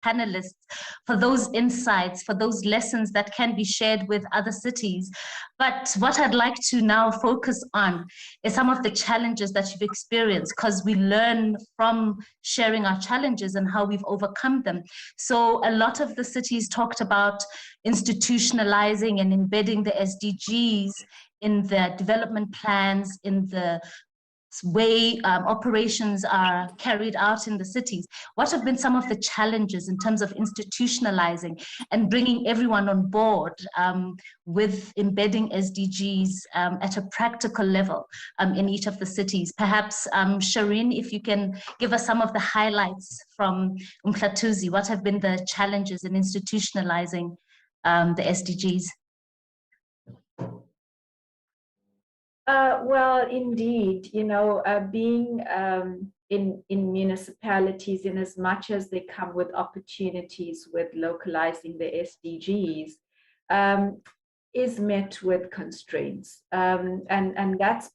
panelists for those insights, for those lessons that can be shared with other cities. But what I'd like to now focus on is some of the challenges that you've experienced, because we learn from sharing our challenges and how we've overcome them. So a lot of the cities talked about institutionalizing and embedding the SDGs in their development plans, in the way operations are carried out in the cities. What have been some of the challenges in terms of institutionalizing and bringing everyone on board with embedding SDGs at a practical level in each of the cities? Perhaps, Shireen, if you can give us some of the highlights from Umhlatuzi, what have been the challenges in institutionalizing the SDGs? Well, indeed, being in municipalities, in as much as they come with opportunities with localizing the SDGs, is met with constraints, and that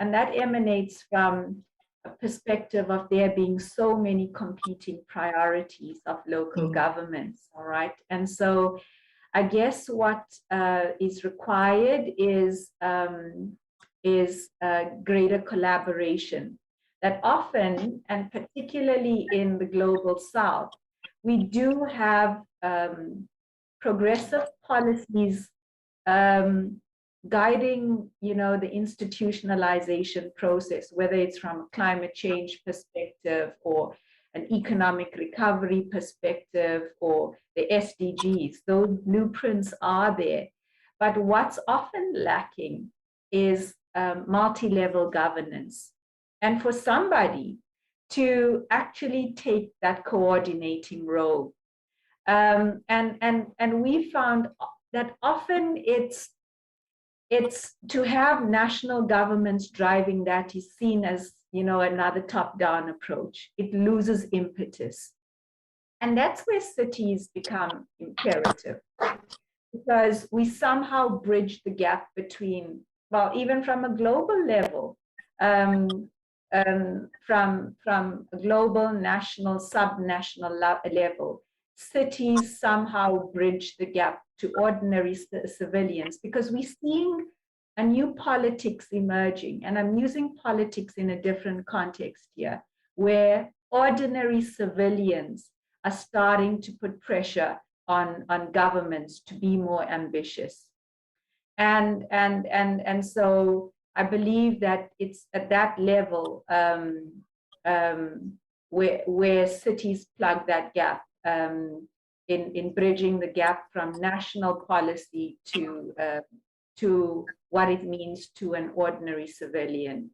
emanates from a perspective of there being so many competing priorities of local governments. All right, and so I guess what is required is greater collaboration. That often, and particularly in the global South, we do have progressive policies guiding, the institutionalization process, whether it's from a climate change perspective or an economic recovery perspective or the SDGs. Those blueprints are there. But what's often lacking is multi-level governance. And for somebody to actually take that coordinating role. And we found that often it's to have national governments driving that is seen as, another top-down approach. It loses impetus. And that's where cities become imperative, because we somehow bridge the gap between, well, even from a global level, from a global, national, subnational level, cities somehow bridge the gap to ordinary civilians, because we're seeing a new politics emerging, and I'm using politics in a different context here, where ordinary civilians are starting to put pressure on governments to be more ambitious. And so I believe that it's at that level where cities plug that gap in bridging the gap from national policy to what it means to an ordinary civilian.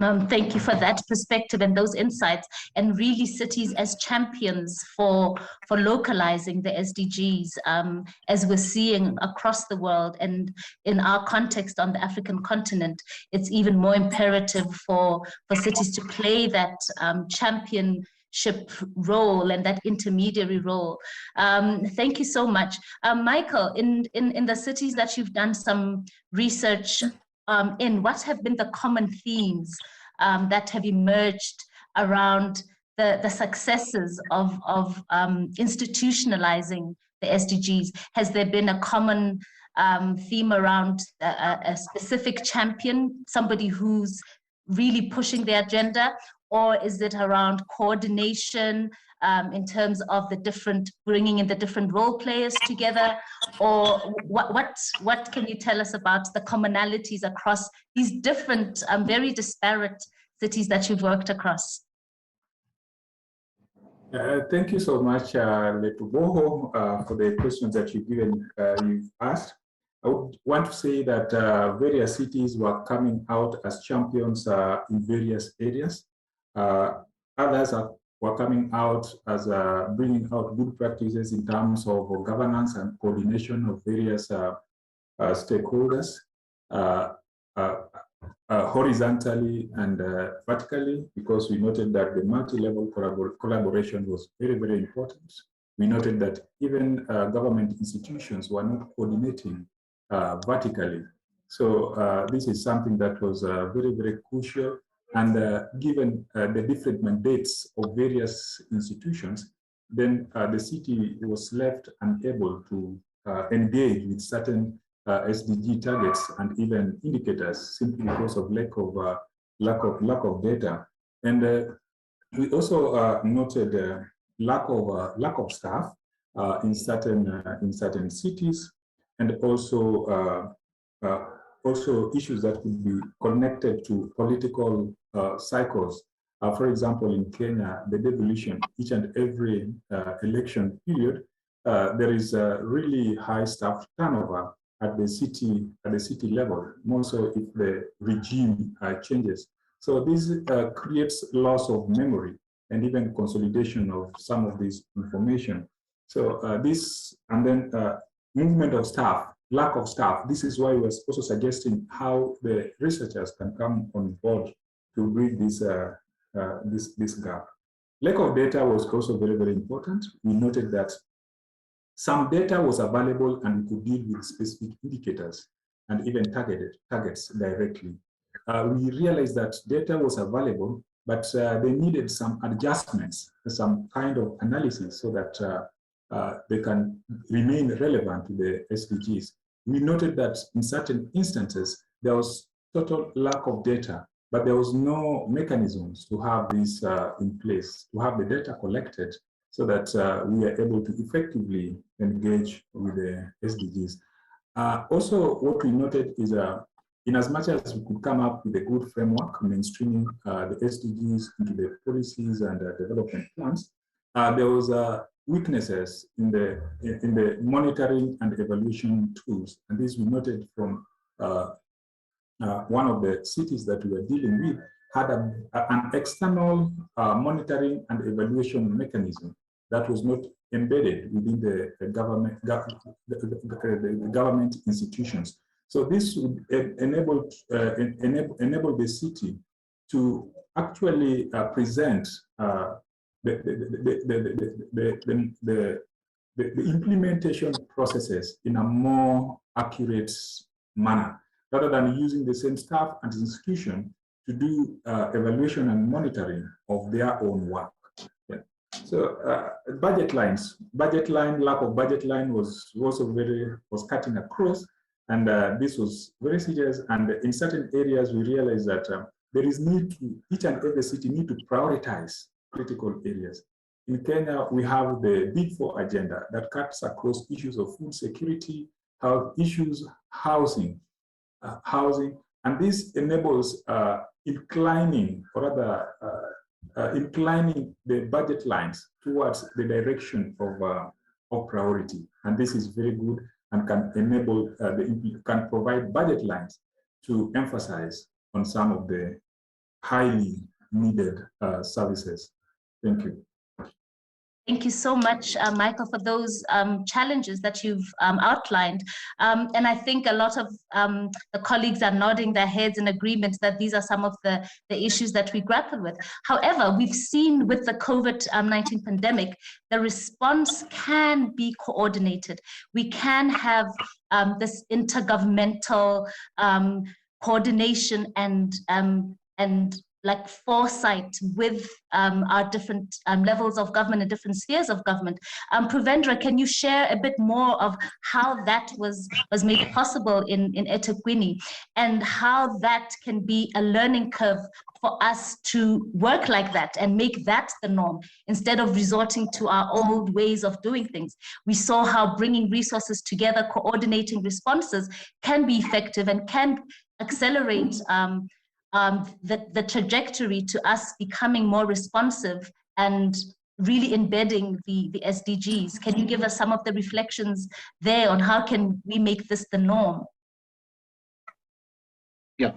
Thank you for that perspective and those insights, and really cities as champions for localizing the SDGs, as we're seeing across the world, and in our context on the African continent, it's even more imperative for cities to play that championship role and that intermediary role. Thank you so much. Michael, in the cities that you've done some research what have been the common themes that have emerged around the successes of institutionalizing the SDGs? Has there been a common theme around a specific champion, somebody who's really pushing the agenda, or is it around coordination in terms of bringing in the different role players together? Or what can you tell us about the commonalities across these different, very disparate cities that you've worked across? Thank you so much, Letuboho, for the questions that you've asked. I would want to say that various cities were coming out as champions in various areas. Others were coming out as bringing out good practices in terms of governance and coordination of various stakeholders, horizontally and vertically, because we noted that the multi-level collaboration was very, very important. We noted that even government institutions were not coordinating vertically. So this is something that was very, very crucial And given the different mandates of various institutions, then the city was left unable to engage with certain SDG targets and even indicators simply because of lack of data. And we also noted lack of staff in certain cities, and also issues that could be connected to political cycles. For example, in Kenya, the devolution, each and every election period, there is a really high staff turnover at the city level, more so if the regime changes. So this creates loss of memory and even consolidation of some of this information. So this, and then movement of staff, lack of staff. This is why we're also suggesting how the researchers can come on board to bridge this gap. Lack of data was also very, very important. We noted that some data was available and we could deal with specific indicators and even targets directly. We realized that data was available, but they needed some adjustments, some kind of analysis so that they can remain relevant to the SDGs. We noted that in certain instances, there was total lack of data, but there was no mechanisms to have this in place, to have the data collected so that we are able to effectively engage with the SDGs. Also, what we noted is in as much as we could come up with a good framework, mainstreaming the SDGs into the policies and development plans, there was weaknesses in the monitoring and evaluation tools. And this we noted from one of the cities that we were dealing with had an external monitoring and evaluation mechanism that was not embedded within the government institutions. So this would enable the city to actually present the implementation processes in a more accurate manner, rather than using the same staff and institution to do evaluation and monitoring of their own work. Yeah. So lack of budget line was also was cutting across, and this was very serious. And in certain areas, we realized that there is each and every city need to prioritize critical areas. In Kenya, we have the Big Four agenda that cuts across issues of food security, health issues, housing, and this enables inclining the budget lines towards the direction of priority. And this is very good and can enable, can provide budget lines to emphasize on some of the highly needed services. Thank you. Thank you so much, Michael, for those challenges that you've outlined. And I think a lot of the colleagues are nodding their heads in agreement that these are some of the issues that we grapple with. However, we've seen with the COVID-19 pandemic, the response can be coordinated. We can have this intergovernmental coordination and like foresight with our different levels of government and different spheres of government. Provendra, can you share a bit more of how that was made possible in eThekwini, and how that can be a learning curve for us to work like that and make that the norm instead of resorting to our old ways of doing things? We saw how bringing resources together, coordinating responses can be effective and can accelerate the trajectory to us becoming more responsive and really embedding the SDGs. Can you give us some of the reflections there on how can we make this the norm? Yeah,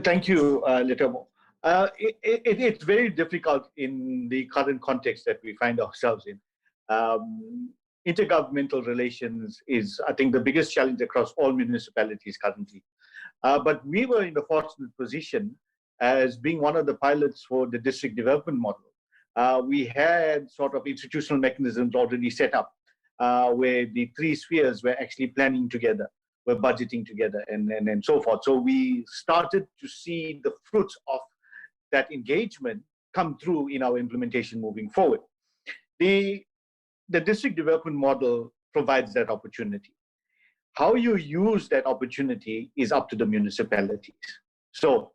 thank you, Letamo. It's very difficult in the current context that we find ourselves in. Intergovernmental relations is, I think, the biggest challenge across all municipalities currently. But we were in the fortunate position as being one of the pilots for the district development model. We had sort of institutional mechanisms already set up where the three spheres were actually planning together, were budgeting together, and so forth. So we started to see the fruits of that engagement come through in our implementation moving forward. The district development model provides that opportunity. How you use that opportunity is up to the municipalities. So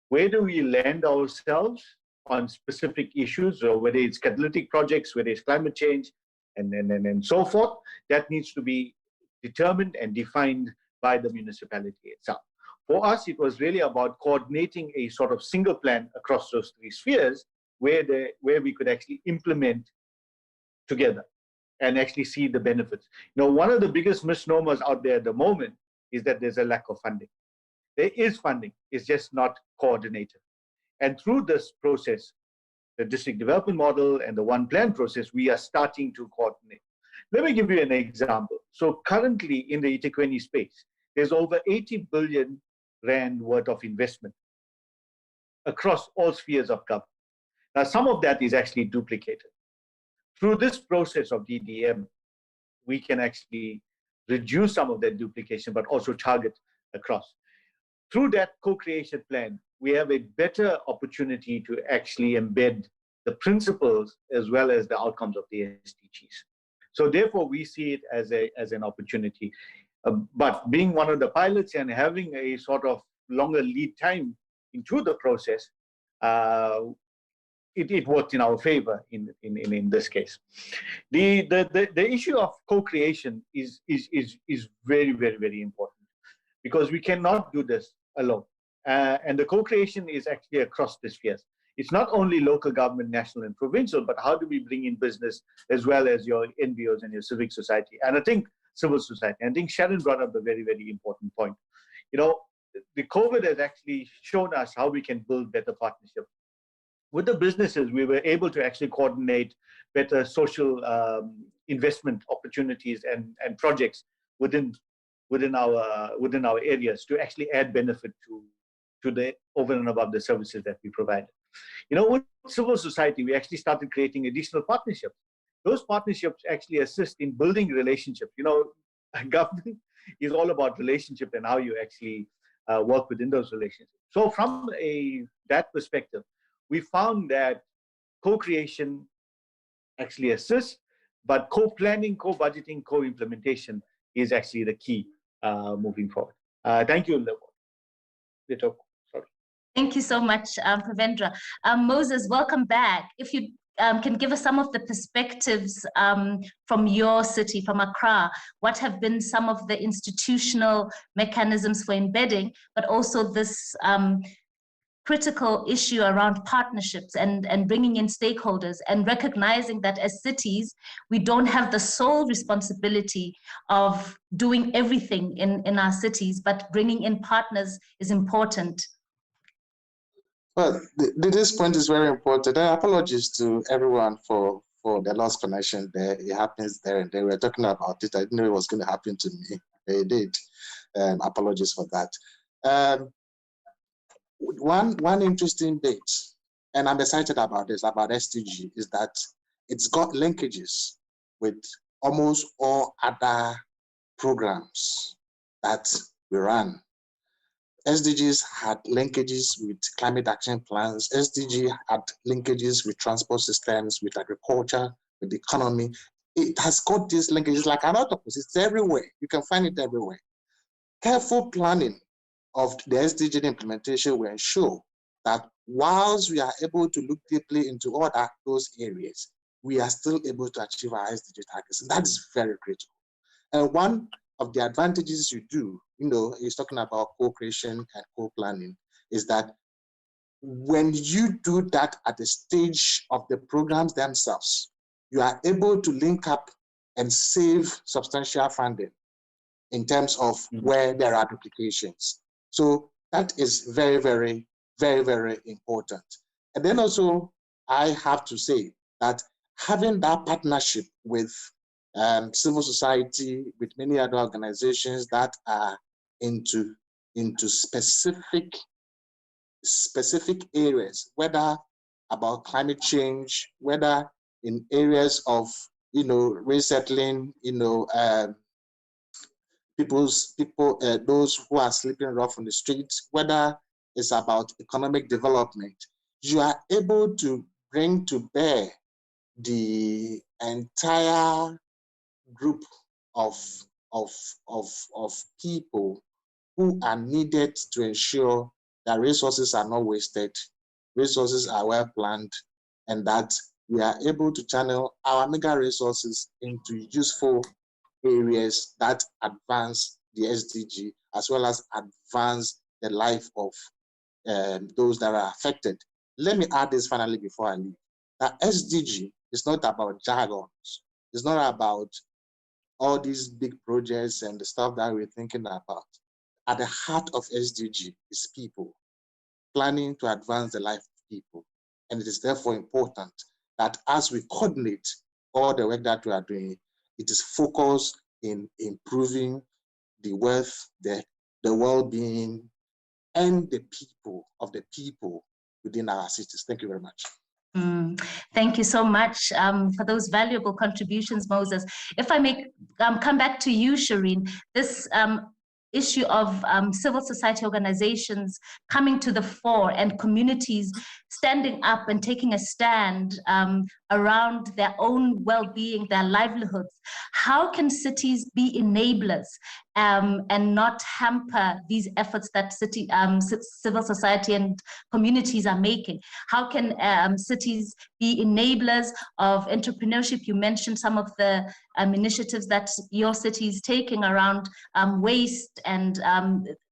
where do we land ourselves on specific issues, or whether it's catalytic projects, whether it's climate change, and so forth, that needs to be determined and defined by the municipality itself. For us, it was really about coordinating a sort of single plan across those three spheres where we could actually implement together and actually see the benefits. You know, one of the biggest misnomers out there at the moment is that there's a lack of funding. There is funding, it's just not coordinated. And through this process, the district development model and the one plan process, we are starting to coordinate. Let me give you an example. So currently in the eThekwini space, there's over 80 billion Rand worth of investment across all spheres of government. Now, some of that is actually duplicated. Through this process of DDM, we can actually reduce some of that duplication, but also target across. Through that co-creation plan, we have a better opportunity to actually embed the principles as well as the outcomes of the SDGs. So therefore, we see it as an opportunity. But being one of the pilots and having a sort of longer lead time into the process, it worked in our favor in this case. The issue of co-creation is very, very, very important, because we cannot do this alone. And the co-creation is actually across the spheres. It's not only local government, national and provincial, but how do we bring in business as well as your NGOs and your civic society? And I think civil society. I think Sharon brought up a very, very important point. You know, the COVID has actually shown us how we can build better partnerships. With the businesses, we were able to actually coordinate better social investment opportunities and projects within our areas to actually add benefit to the over and above the services that we provide. You know, with civil society, we actually started creating additional partnerships. Those partnerships actually assist in building relationships. You know, government is all about relationship and how you actually work within those relationships. So from that perspective, we found that co-creation actually assists, but co-planning, co-budgeting, co-implementation is actually the key moving forward. Thank you, Lito. Sorry. Thank you so much, Pravendra. Moses, welcome back. If you can give us some of the perspectives from your city, from Accra, what have been some of the institutional mechanisms for embedding, but also this critical issue around partnerships and bringing in stakeholders and recognizing that as cities, we don't have the sole responsibility of doing everything in our cities, but bringing in partners is important. Well, this point is very important. Apologies to everyone for the lost connection there. It happens there and there. We were talking about it. I didn't know it was going to happen to me. It did. Apologies for that. One interesting bit, and I'm excited about this, about SDG, is that it's got linkages with almost all other programs that we run. SDGs had linkages with climate action plans. SDG had linkages with transport systems, with agriculture, with the economy. It has got these linkages like an octopus. It's everywhere. You can find it everywhere. Careful planning of the SDG implementation will ensure that whilst we are able to look deeply into all those areas, we are still able to achieve our SDG targets. And that is very critical. And one of the advantages you do, you know, is talking about co-creation and co-planning, is that when you do that at the stage of the programs themselves, you are able to link up and save substantial funding in terms of where there are duplications. So that is very, very, very, very important. And then also, I have to say that having that partnership with civil society, with many other organizations that are into specific areas, whether about climate change, whether in areas of, you know, resettling, you know, those who are sleeping rough on the streets, whether it's about economic development. you are able to bring to bear the entire group of people who are needed to ensure that resources are not wasted, resources are well planned, and that we are able to channel our mega resources into useful areas that advance the SDG, as well as advance the life of those that are affected. Let me add this finally before I leave. That SDG is not about jargons. It's not about all these big projects and the stuff that we're thinking about. At the heart of SDG is people, planning to advance the life of people. And it is therefore important that as we coordinate all the work that we are doing, it is focused in improving the wealth, the well-being, and the people within our cities. Thank you very much. Thank you so much for those valuable contributions, Moses. If I may come back to you, Shireen, this issue of civil society organizations coming to the fore and communities standing up and taking a stand around their own well-being, their livelihoods. How can cities be enablers and not hamper these efforts that civil society and communities are making? How can cities be enablers of entrepreneurship? You mentioned some of the initiatives that your city is taking around waste and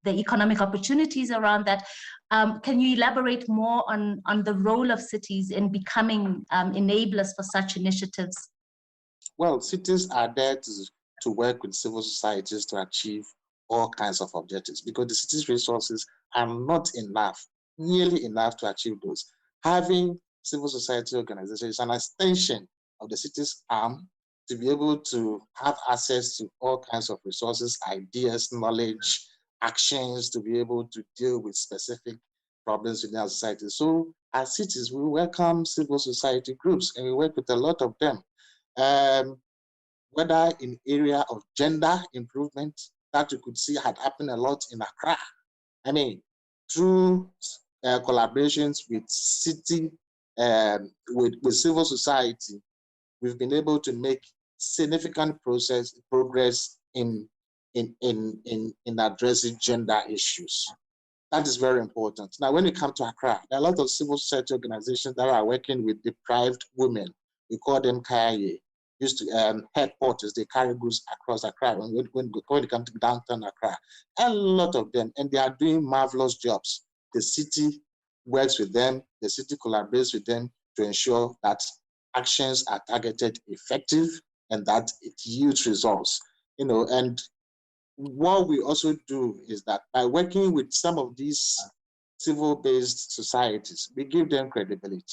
the economic opportunities around that. Can you elaborate more on the role of cities in becoming enablers for such initiatives? Well, cities are there to work with civil societies to achieve all kinds of objectives, because the city's resources are not enough, nearly enough to achieve those. Having civil society organizations is an extension of the city's arm to be able to have access to all kinds of resources, ideas, knowledge, actions, to be able to deal with specific problems within our society. So as cities, we welcome civil society groups, and we work with a lot of them. Whether in area of gender improvement, that you could see had happened a lot in Accra. I mean, through collaborations with city, with civil society, we've been able to make significant progress in addressing gender issues. That is very important. Now, when we come to Accra, there are a lot of civil society organizations that are working with deprived women. We call them Kaye. Used to headquarters, they carry goods across Accra when they come to downtown Accra. A lot of them, and they are doing marvelous jobs. The city works with them, the city collaborates with them to ensure that actions are targeted, effective, and that it yields results. And what we also do is that by working with some of these civil-based societies, we give them credibility.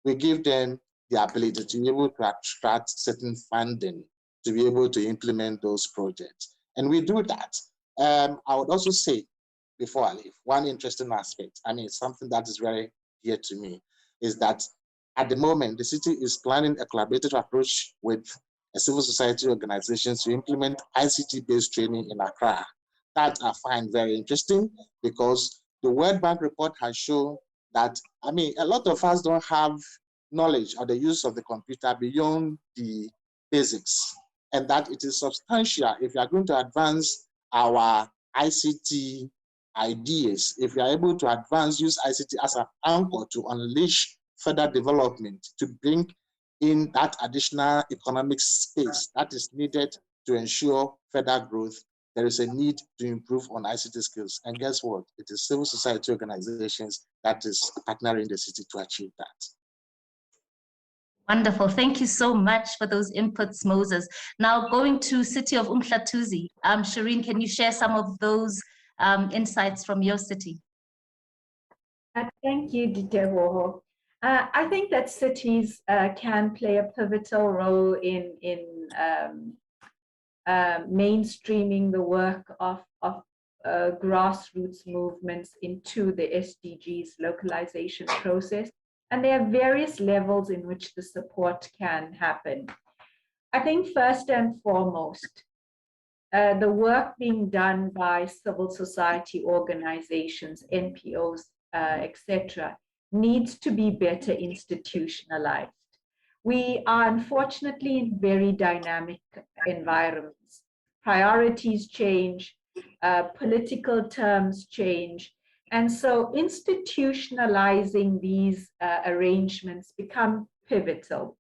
We give them the ability to be able to attract certain funding to be able to implement those projects. And we do that. I would also say, before I leave, one interesting aspect, it's something that is very dear to me, is that at the moment, the city is planning a collaborative approach with a civil society organizations to implement ICT-based training in Accra. That I find very interesting, because the World Bank report has shown that, a lot of us don't have knowledge of the use of the computer beyond the basics, and that it is substantial if you are going to advance our ICT ideas, if you are able to use ICT as an anchor to unleash further development, to bring in that additional economic space that is needed to ensure further growth. There is a need to improve on ICT skills. And guess what? It is civil society organizations that is partnering the city to achieve that. Wonderful. Thank you so much for those inputs, Moses. Now going to City of Umhlatuzi. Shireen, can you share some of those insights from your city? Thank you, Diteboho. I think that cities can play a pivotal role in mainstreaming the work of grassroots movements into the SDGs localization process. And there are various levels in which the support can happen. I think first and foremost, the work being done by civil society organizations, NPOs, etc., needs to be better institutionalized. We are unfortunately in very dynamic environments. Priorities change, political terms change, and so institutionalizing these arrangements become pivotal.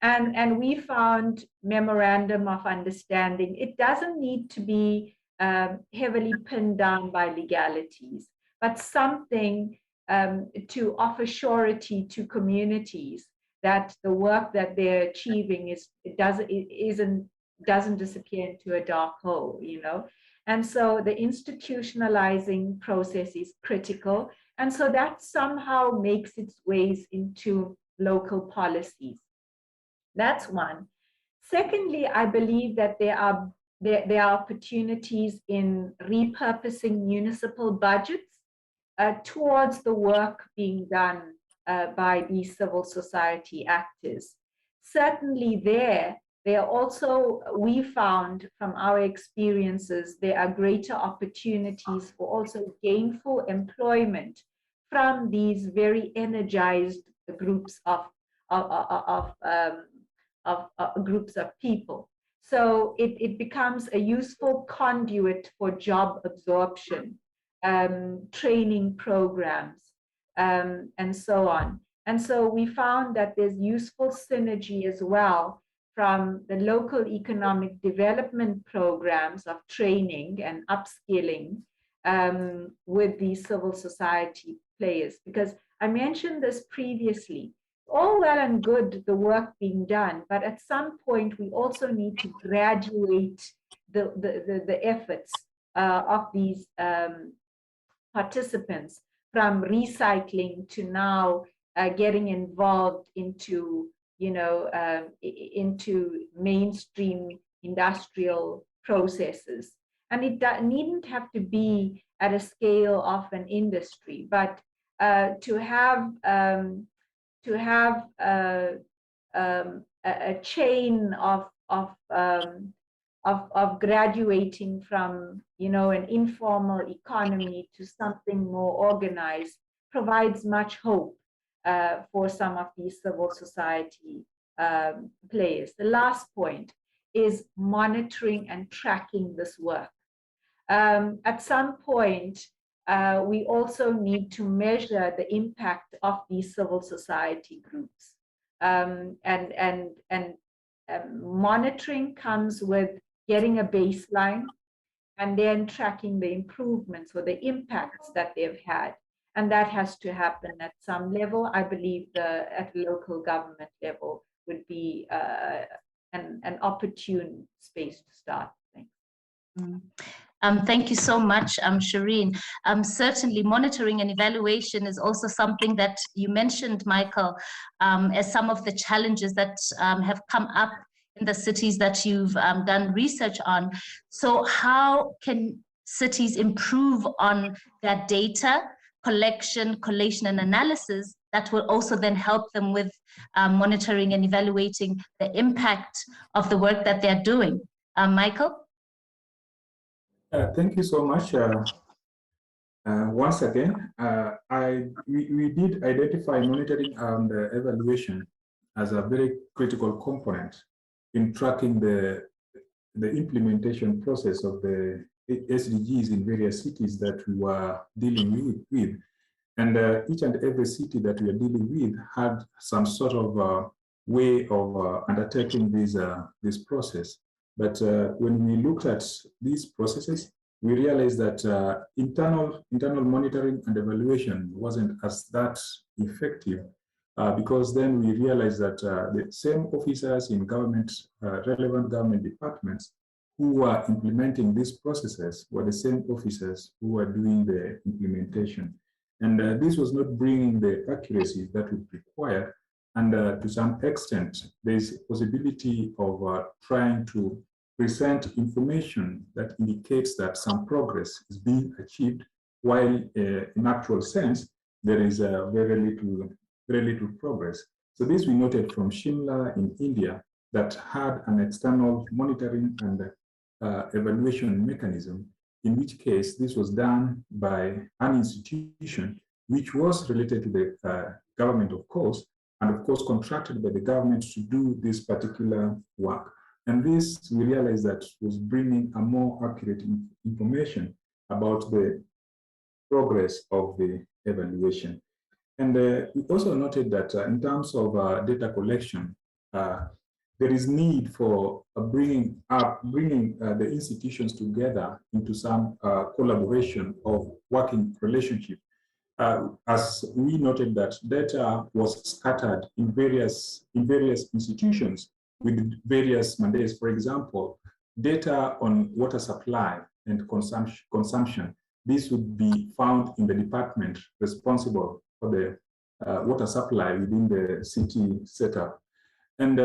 And we found memorandum of understanding. It doesn't need to be heavily pinned down by legalities, but something to offer surety to communities that the work that they're achieving doesn't disappear into a dark hole, you know. And so the institutionalizing process is critical. And so that somehow makes its ways into local policies. That's one. Secondly, I believe that there are opportunities in repurposing municipal budgets towards the work being done by these civil society actors. Certainly there are also, we found from our experiences, there are greater opportunities for also gainful employment from these very energized groups of groups of people. So it becomes a useful conduit for job absorption, training programs, and so on. And so we found that there's useful synergy as well from the local economic development programs of training and upskilling with these civil society players. Because I mentioned this previously, all well and good, the work being done, but at some point we also need to graduate the efforts of these participants from recycling to now getting involved into, you know, into mainstream industrial processes. And it needn't have to be at a scale of an industry, but to have a chain of graduating from, you know, an informal economy to something more organized provides much hope for some of these civil society players. The last point is monitoring and tracking this work. At some point, we also need to measure the impact of these civil society groups. Monitoring comes with getting a baseline and then tracking the improvements or the impacts that they've had. And that has to happen at some level. I believe at local government level would be an opportune space to start. Thanks. Thank you so much, Shireen. Certainly, monitoring and evaluation is also something that you mentioned, Michael, as some of the challenges that have come up in the cities that you've done research on. So how can cities improve on that data collection, collation, and analysis that will also then help them with monitoring and evaluating the impact of the work that they're doing? Michael? Thank you so much. Once again, we did identify monitoring and evaluation as a very critical component in tracking the implementation process of the SDGs in various cities that we were dealing with. And each and every city that we are dealing with had some sort of way of undertaking this process. But when we looked at these processes, we realized that internal monitoring and evaluation wasn't as that effective because then we realized that the same officers in government, relevant government departments who were implementing these processes were the same officers who were doing the implementation. And this was not bringing the accuracy that would require. And to some extent, there's a possibility of trying to present information that indicates that some progress is being achieved, while in actual sense, there is very little progress. So this we noted from Shimla in India that had an external monitoring and evaluation mechanism, in which case this was done by an institution which was related to the government, of course, and of course contracted by the government to do this particular work. And this, we realized that was bringing a more accurate information about the progress of the evaluation. And we also noted that in terms of data collection, there is need for bringing the institutions together into some collaboration of working relationship. As we noted that data was scattered in various institutions with various mandates. For example, data on water supply and consumption. This would be found in the department responsible for the water supply within the city setup. And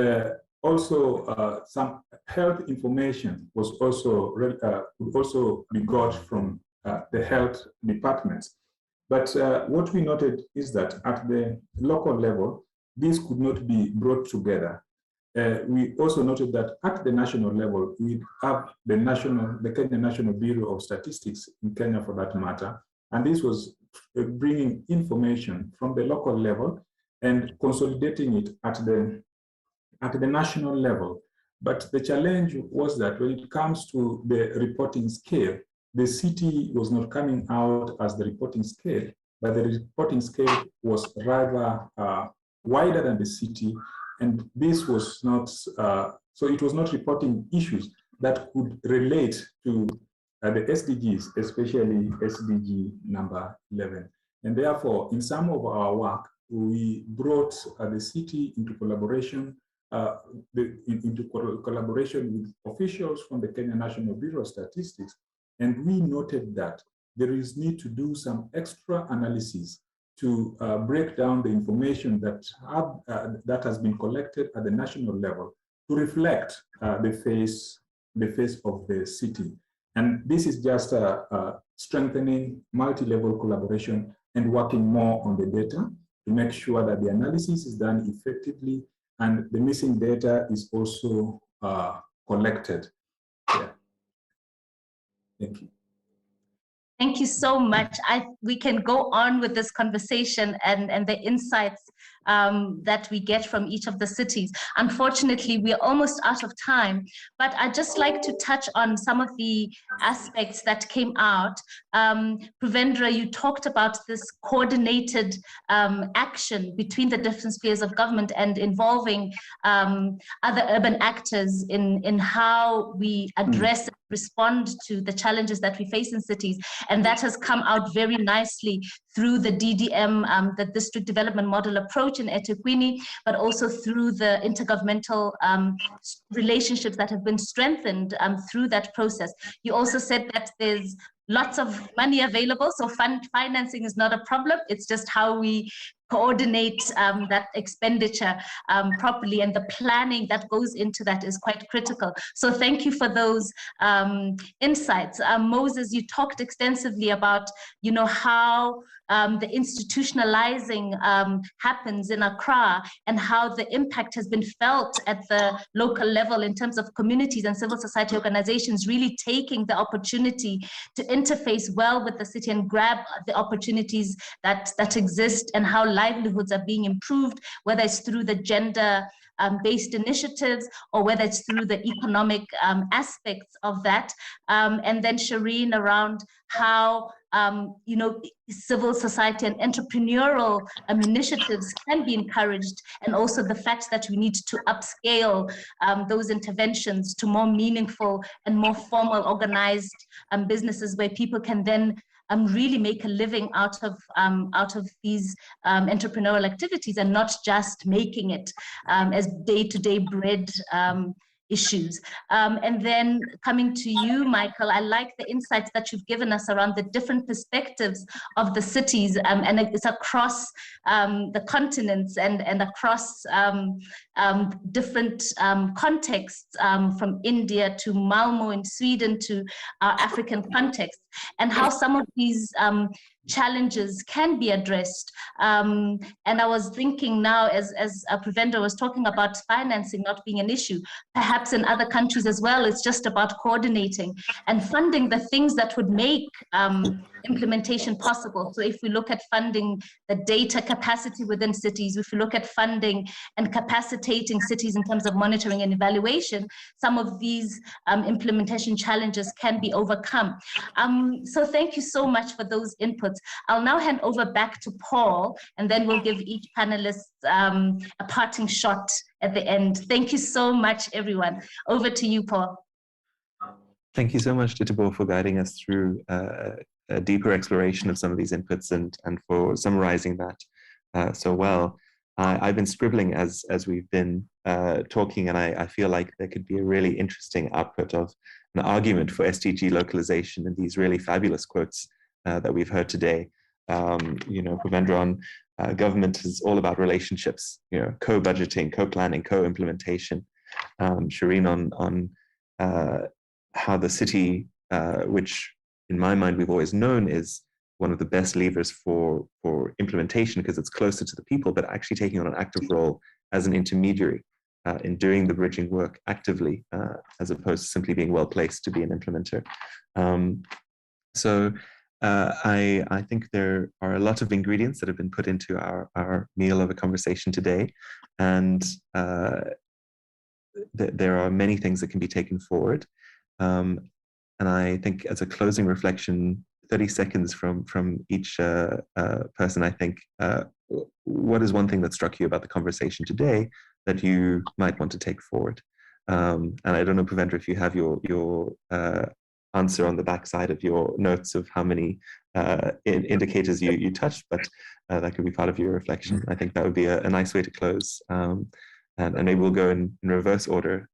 also some health information was also could also be got from the health departments. But what we noted is that at the local level, these could not be brought together. We also noted that at the national level, we have the Kenya National Bureau of Statistics in Kenya for that matter, and this was bringing information from the local level and consolidating it at the national level. But the challenge was that when it comes to the reporting scale, the city was not coming out as the reporting scale, but the reporting scale was rather wider than the city. And this was not, so it was not reporting issues that could relate to the SDGs, especially SDG number 11. And therefore, in some of our work, we brought the city into collaboration, with officials from the Kenya National Bureau of Statistics. And we noted that there is need to do some extra analysis to break down the information that has been collected at the national level to reflect the face of the city. And this is just strengthening multi-level collaboration and working more on the data to make sure that the analysis is done effectively and the missing data is also collected. Yeah. Thank you. Thank you so much. We can go on with this conversation and the insights that we get from each of the cities. Unfortunately, we're almost out of time, but I'd just like to touch on some of the aspects that came out. Pruvendra, you talked about this coordinated action between the different spheres of government and involving other urban actors in how we address and respond to the challenges that we face in cities. And that has come out very nicely through the DDM, the District Development Model approach in eThekwini, but also through the intergovernmental relationships that have been strengthened through that process. You also said that there's lots of money available, so financing is not a problem. It's just how we coordinate that expenditure properly, and the planning that goes into that is quite critical. So thank you for those insights. Moses, you talked extensively about, how the institutionalizing happens in Accra and how the impact has been felt at the local level in terms of communities and civil society organizations really taking the opportunity to interface well with the city and grab the opportunities that exist, and how livelihoods are being improved, whether it's through the gender-based initiatives or whether it's through the economic aspects of that. And then Shireen, around how civil society and entrepreneurial initiatives can be encouraged, and also the fact that we need to upscale those interventions to more meaningful and more formal organized businesses where people can then really make a living out of these entrepreneurial activities, and not just making it as day-to-day bread issues. And then coming to you, Michael, I like the insights that you've given us around the different perspectives of the cities, and it's across the continents and across different contexts, from India to Malmo in Sweden to our African context, and how some of these challenges can be addressed. And I was thinking now, as Prevendra was talking about financing not being an issue, perhaps in other countries as well, it's just about coordinating and funding the things that would make implementation possible. So if we look at funding the data capacity within cities, if we look at funding and capacitating cities in terms of monitoring and evaluation, some of these implementation challenges can be overcome. So thank you so much for those inputs. I'll now hand over back to Paul, and then we'll give each panelist a parting shot at the end. Thank you so much, everyone. Over to you, Paul. Thank you so much, Ditabo, for guiding us through a deeper exploration of some of these inputs and for summarizing that so well. I've been scribbling as we've been talking, and I feel like there could be a really interesting output of an argument for SDG localization in these really fabulous quotes that we've heard today. Prevendra, government is all about relationships, co-budgeting, co-planning, co-implementation. Shireen on how the city, which in my mind we've always known is one of the best levers for implementation because it's closer to the people, but actually taking on an active role as an intermediary in doing the bridging work actively, as opposed to simply being well placed to be an implementer. I think there are a lot of ingredients that have been put into our meal of a conversation today, and there are many things that can be taken forward. And I think as a closing reflection, 30 seconds from each person, I think, what is one thing that struck you about the conversation today that you might want to take forward? And I don't know, Prevendra, if you have your answer on the backside of your notes of how many indicators you touched, but that could be part of your reflection. I think that would be a nice way to close. And maybe we'll go in reverse order.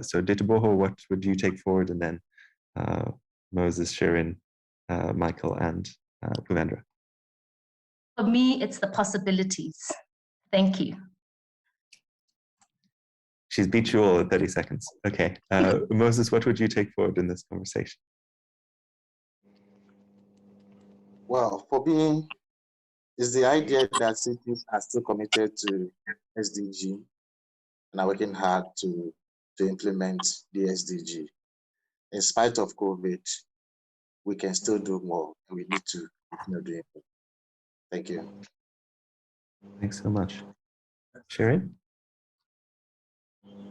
So Ditabo, what would you take forward? And then Moses, Shireen, Michael, and Prevendra. For me, it's the possibilities. Thank you. She's beat you all at 30 seconds. Okay. Moses, what would you take forward in this conversation? Well, for me, is the idea that cities are still committed to SDG and are working hard to implement the SDG. In spite of COVID, we can still do more, and we need to continue doing it. Thank you. Thanks so much. Shireen?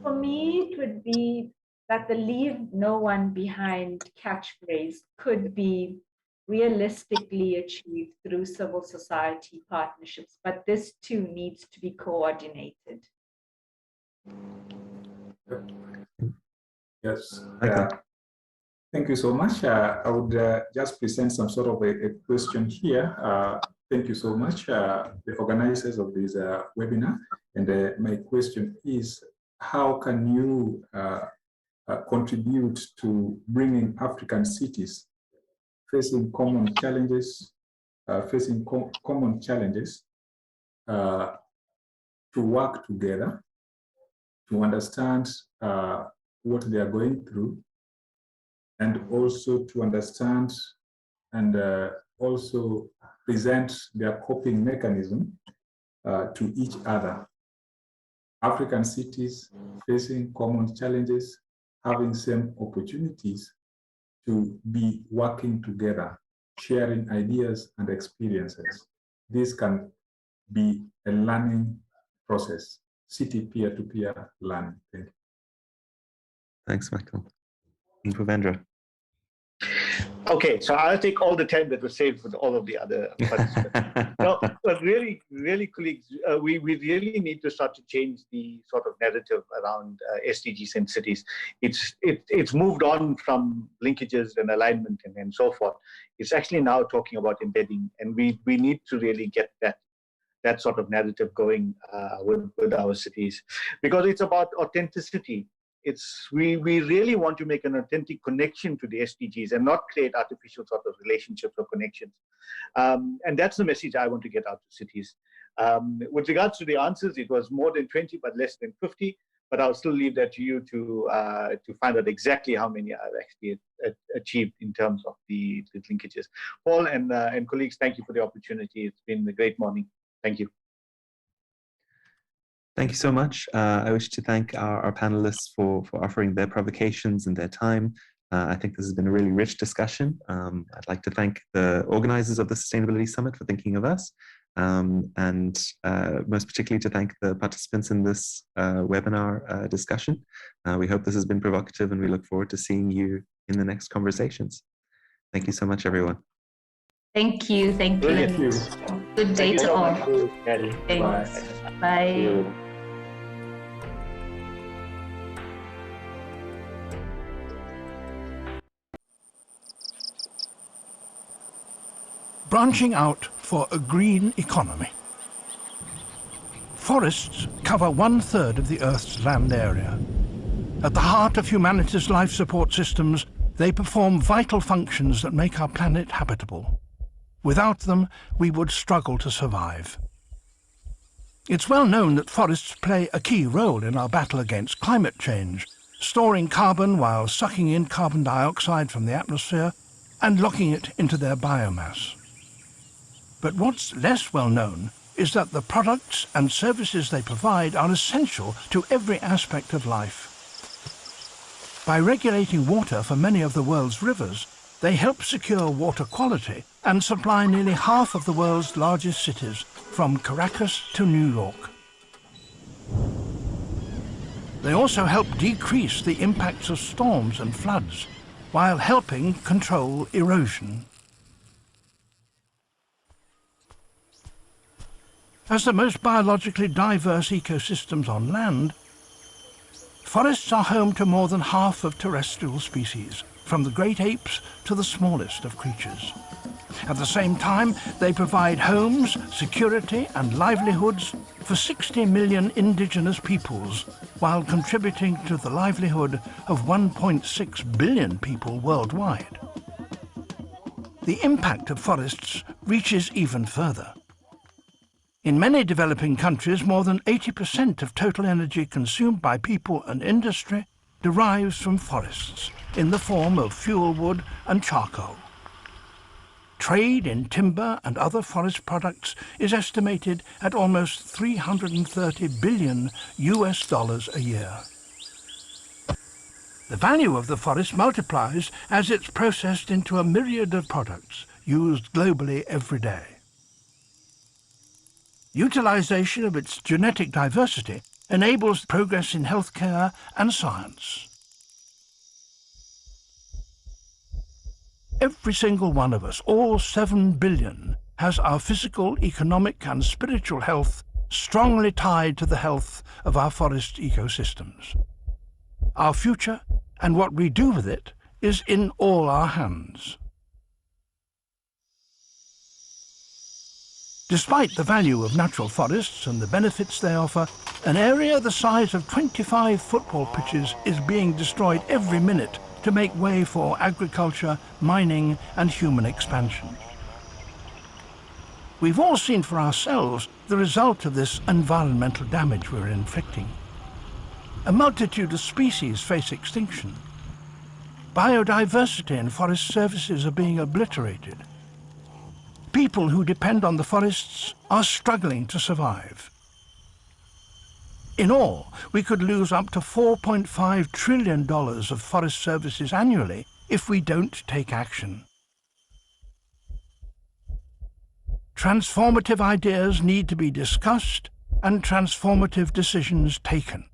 For me, it would be that the leave no one behind catchphrase could be realistically achieved through civil society partnerships, but this too needs to be coordinated. Yes. Thank you so much. I would just present some sort of a question here. Thank you so much, the organizers of this webinar. And my question is, how can you contribute to bringing African cities facing common challenges, to work together, to understand what they are going through, and also to understand and also present their coping mechanism to each other. African cities facing common challenges, having same opportunities to be working together, sharing ideas and experiences. This can be a learning process, city peer-to-peer learning. Thank you. Thanks, Michael. And Prevendra. Okay, so I'll take all the time that was saved for all of the other participants. No, but really, colleagues, we really need to start to change the sort of narrative around SDGs and cities. It's moved on from linkages and alignment and so forth. It's actually now talking about embedding, and we need to really get that sort of narrative going with our cities, because it's about authenticity. We really want to make an authentic connection to the SDGs and not create artificial sort of relationships or connections. And that's the message I want to get out to cities. With regards to the answers, it was more than 20, but less than 50. but I'll still leave that to you to find out exactly how many I've actually achieved in terms of the linkages. Paul and colleagues, thank you for the opportunity. It's been a great morning. Thank you. Thank you so much. I wish to thank our panelists for offering their provocations and their time. I think this has been a really rich discussion. I'd like to thank the organizers of the Sustainability Summit for thinking of us, and most particularly to thank the participants in this webinar discussion. We hope this has been provocative, and we look forward to seeing you in the next conversations. Thank you so much, everyone. Thank you. Thank you. Thank you. Good day to all. Bye. Bye. Branching out for a green economy. Forests cover 1/3 of the Earth's land area. At the heart of humanity's life support systems, they perform vital functions that make our planet habitable. Without them, we would struggle to survive. It's well known that forests play a key role in our battle against climate change, storing carbon while sucking in carbon dioxide from the atmosphere and locking it into their biomass. But what's less well known is that the products and services they provide are essential to every aspect of life. By regulating water for many of the world's rivers, they help secure water quality and supply nearly half of the world's largest cities, from Caracas to New York. They also help decrease the impacts of storms and floods, while helping control erosion. As the most biologically diverse ecosystems on land, forests are home to more than half of terrestrial species, from the great apes to the smallest of creatures. At the same time, they provide homes, security and livelihoods for 60 million indigenous peoples, while contributing to the livelihood of 1.6 billion people worldwide. The impact of forests reaches even further. In many developing countries, more than 80% of total energy consumed by people and industry derives from forests in the form of fuel wood and charcoal. Trade in timber and other forest products is estimated at almost $330 billion a year. The value of the forest multiplies as it's processed into a myriad of products used globally every day. Utilization of its genetic diversity enables progress in healthcare and science. Every single one of us, all 7 billion, has our physical, economic and spiritual health strongly tied to the health of our forest ecosystems. Our future and what we do with it is in all our hands. Despite the value of natural forests and the benefits they offer, an area the size of 25 football pitches is being destroyed every minute to make way for agriculture, mining and human expansion. We've all seen for ourselves the result of this environmental damage we're inflicting. A multitude of species face extinction. Biodiversity and forest services are being obliterated. People who depend on the forests are struggling to survive. In all, we could lose up to $4.5 trillion of forest services annually if we don't take action. Transformative ideas need to be discussed and transformative decisions taken.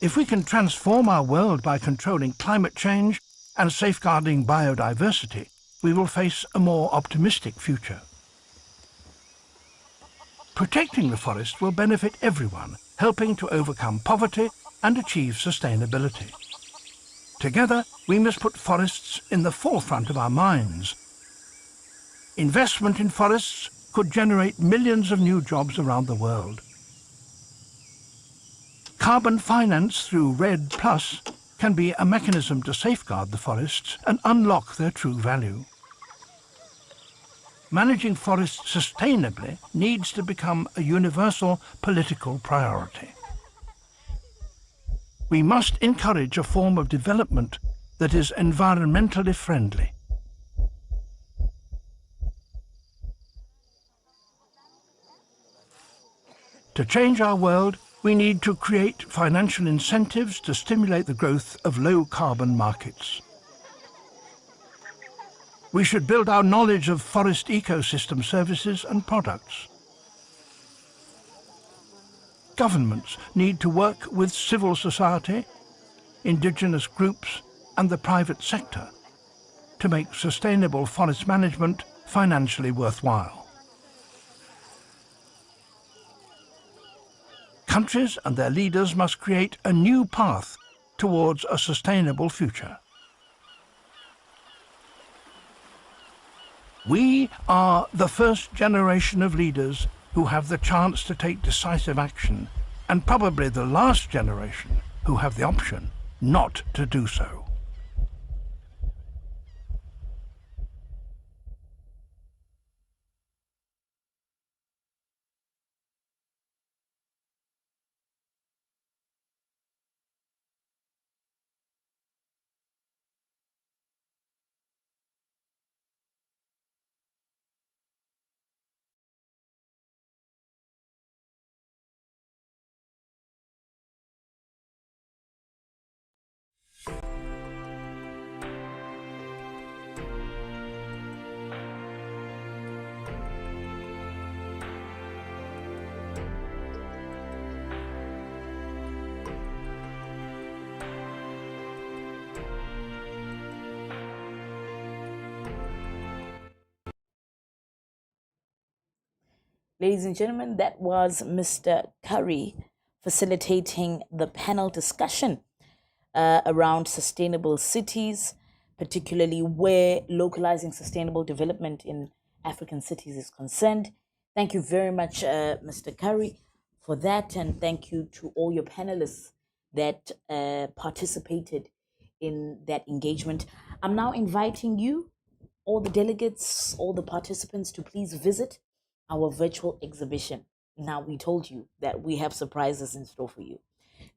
If we can transform our world by controlling climate change and safeguarding biodiversity, we will face a more optimistic future. Protecting the forest will benefit everyone, helping to overcome poverty and achieve sustainability. Together, we must put forests in the forefront of our minds. Investment in forests could generate millions of new jobs around the world. Carbon finance through REDD+ can be a mechanism to safeguard the forests and unlock their true value. managing forests sustainably needs to become a universal political priority. We must encourage a form of development that is environmentally friendly. To change our world, we need to create financial incentives to stimulate the growth of low-carbon markets. We should build our knowledge of forest ecosystem services and products. Governments need to work with civil society, indigenous groups, and the private sector to make sustainable forest management financially worthwhile. Countries and their leaders must create a new path towards a sustainable future. We are the first generation of leaders who have the chance to take decisive action, and probably the last generation who have the option not to do so. Ladies and gentlemen, that was Mr. Curry facilitating the panel discussion around sustainable cities, particularly where localizing sustainable development in African cities is concerned. Thank you very much, Mr. Curry, for that, and thank you to all your panelists that participated in that engagement. I'm now inviting you, all the delegates, all the participants, to please visit our virtual exhibition. Now, we told you that we have surprises in store for you.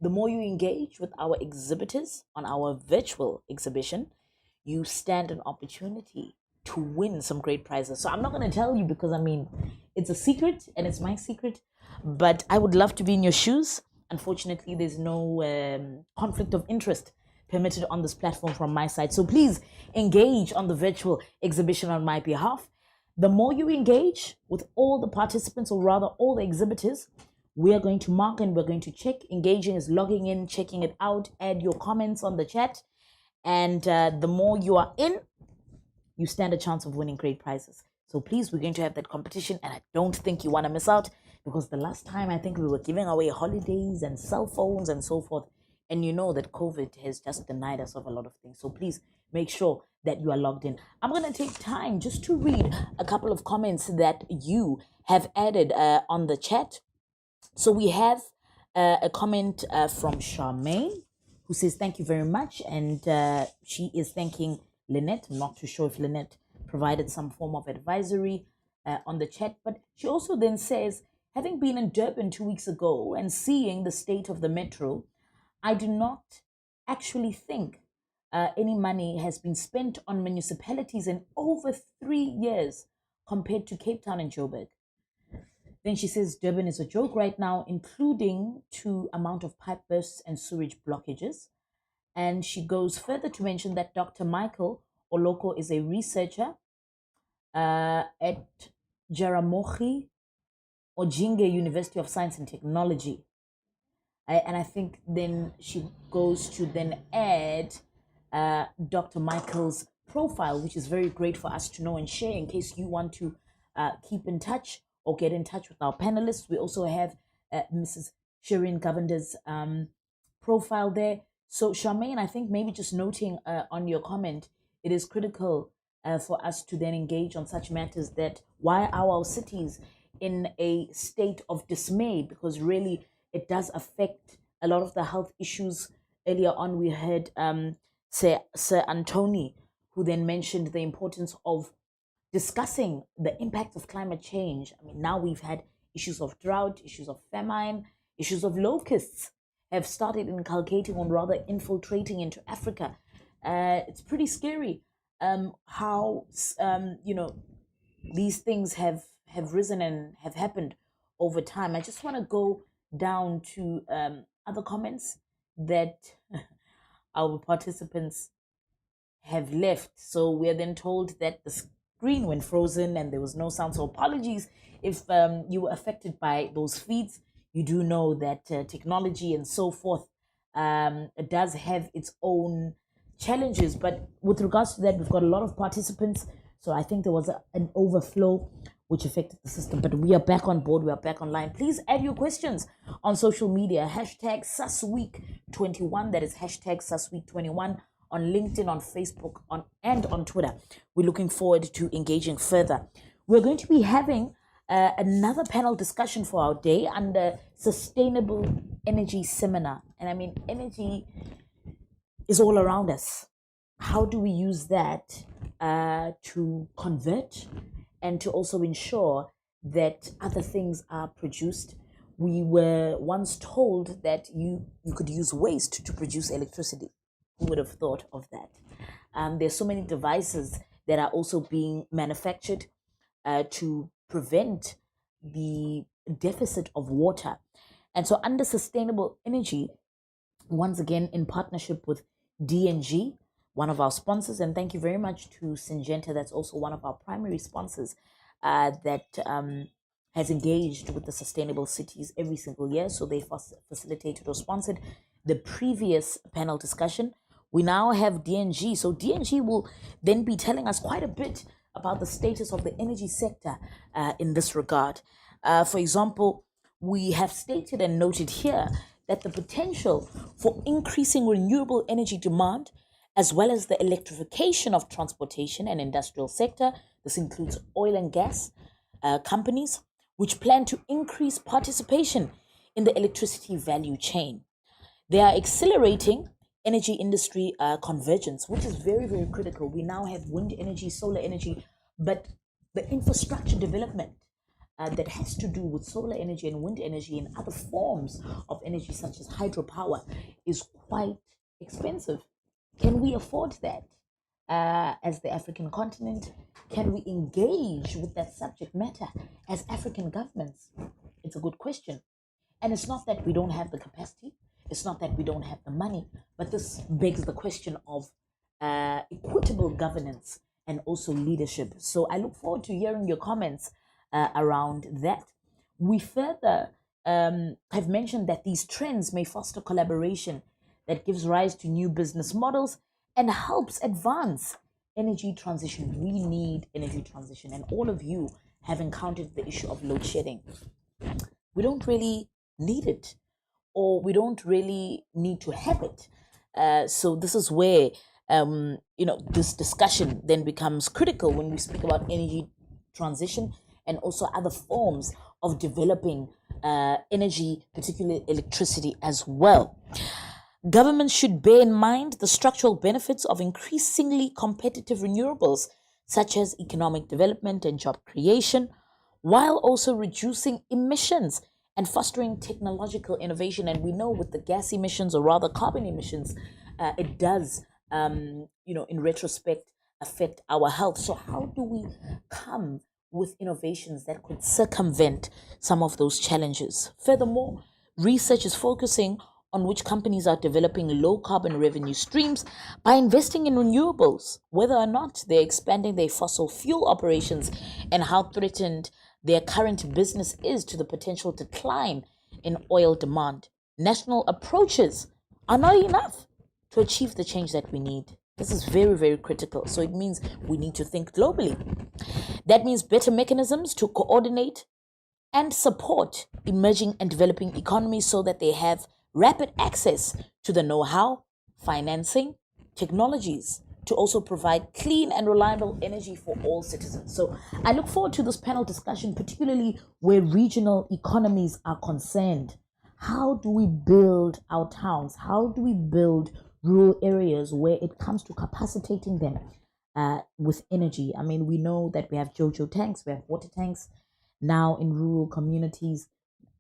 The more you engage with our exhibitors on our virtual exhibition, you stand an opportunity to win some great prizes. So I'm not going to tell you because, I mean, it's a secret and it's my secret, but I would love to be in your shoes. Unfortunately, there's no conflict of interest permitted on this platform from my side. So please engage on the virtual exhibition on my behalf. The more you engage with all the participants, or rather all the exhibitors, we are going to mark and we're going to check. Engaging is logging in, checking it out, add your comments on the chat. And the more you are in, you stand a chance of winning great prizes. So please, we're going to have that competition, and I don't think you want to miss out, because the last time I think we were giving away holidays and cell phones and so forth. And you know that COVID has just denied us of a lot of things. So please make sure that you are logged in. I'm going to take time just to read a couple of comments that you have added on the chat. So we have a comment from Charmaine, who says, thank you very much. And she is thanking Lynette. I'm not too sure if Lynette provided some form of advisory on the chat. But she also then says, having been in Durban 2 weeks ago and seeing the state of the metro, I do not actually think any money has been spent on municipalities in over 3 years compared to Cape Town and Joburg. Then she says Durban is a joke right now, including to amount of pipe bursts and sewage blockages. And she goes further to mention that Dr. Michael Oloko is a researcher at Jaramogi Ojinge University of Science and Technology. And I think then she goes to then add Dr. Michael's profile, which is very great for us to know and share in case you want to keep in touch or get in touch with our panelists. We also have Mrs. Shireen Govinder's profile there. So Charmaine, I think maybe just noting on your comment, it is critical for us to then engage on such matters, that why are our cities in a state of dismay? Because really it does affect a lot of the health issues. Earlier on, we heard Sir Anthony, who then mentioned the importance of discussing the impact of climate change. I mean, now we've had issues of drought, issues of famine, issues of locusts have started inculcating or rather infiltrating into Africa. It's pretty scary how these things have risen and have happened over time. I just want to go down to other comments that our participants have left. So we're then told that the screen went frozen and there was no sound. So apologies if you were affected by those feeds. You do know that technology and so forth does have its own challenges. But with regards to that, we've got a lot of participants. So I think there was an overflow which affected the system. But we are back on board. We are back online. Please add your questions on social media. Hashtag SUSWeek21. That is hashtag SUSWeek21 on LinkedIn, on Facebook, and on Twitter. We're looking forward to engaging further. We're going to be having another panel discussion for our day under Sustainable Energy Seminar. And I mean, energy is all around us. How do we use that to convert and to also ensure that other things are produced? We were once told that you could use waste to produce electricity. Who would have thought of that? There's so many devices that are also being manufactured to prevent the deficit of water. And so under sustainable energy, once again, in partnership with DNG, one of our sponsors, and thank you very much to Syngenta, that's also one of our primary sponsors that has engaged with the sustainable cities every single year. So they facilitated or sponsored the previous panel discussion. We now have DNG. So DNG will then be telling us quite a bit about the status of the energy sector in this regard. For example, we have stated and noted here that the potential for increasing renewable energy demand, as well as the electrification of transportation and industrial sector, this includes oil and gas companies, which plan to increase participation in the electricity value chain. They are accelerating energy industry convergence, which is very, very critical. We now have wind energy, solar energy, but the infrastructure development that has to do with solar energy and wind energy and other forms of energy such as hydropower is quite expensive. Can we afford that as the African continent? Can we engage with that subject matter as African governments? It's a good question. And it's not that we don't have the capacity. It's not that we don't have the money, but this begs the question of equitable governance and also leadership. So I look forward to hearing your comments around that. We further have mentioned that these trends may foster collaboration that gives rise to new business models and helps advance energy transition. We need energy transition, and all of you have encountered the issue of load shedding. We don't really need it, or we don't really need to have it. So this is where this discussion then becomes critical when we speak about energy transition and also other forms of developing energy, particularly electricity as well. Governments should bear in mind the structural benefits of increasingly competitive renewables, such as economic development and job creation, while also reducing emissions and fostering technological innovation. And we know with the gas emissions, or rather carbon emissions, it does, in retrospect, affect our health. So how do we come with innovations that could circumvent some of those challenges? Furthermore, research is focusing on which companies are developing low carbon revenue streams by investing in renewables, whether or not they're expanding their fossil fuel operations, and how threatened their current business is to the potential decline in oil demand. National approaches are not enough to achieve the change that we need. This is very, very critical. So it means we need to think globally. That means better mechanisms to coordinate and support emerging and developing economies so that they have rapid access to the know-how, financing, technologies to also provide clean and reliable energy for all citizens. So I look forward to this panel discussion, particularly where regional economies are concerned. How do we build our towns? How do we build rural areas where it comes to capacitating them? with energy. I mean, we know that we have JoJo tanks, we have water tanks. Now in rural communities,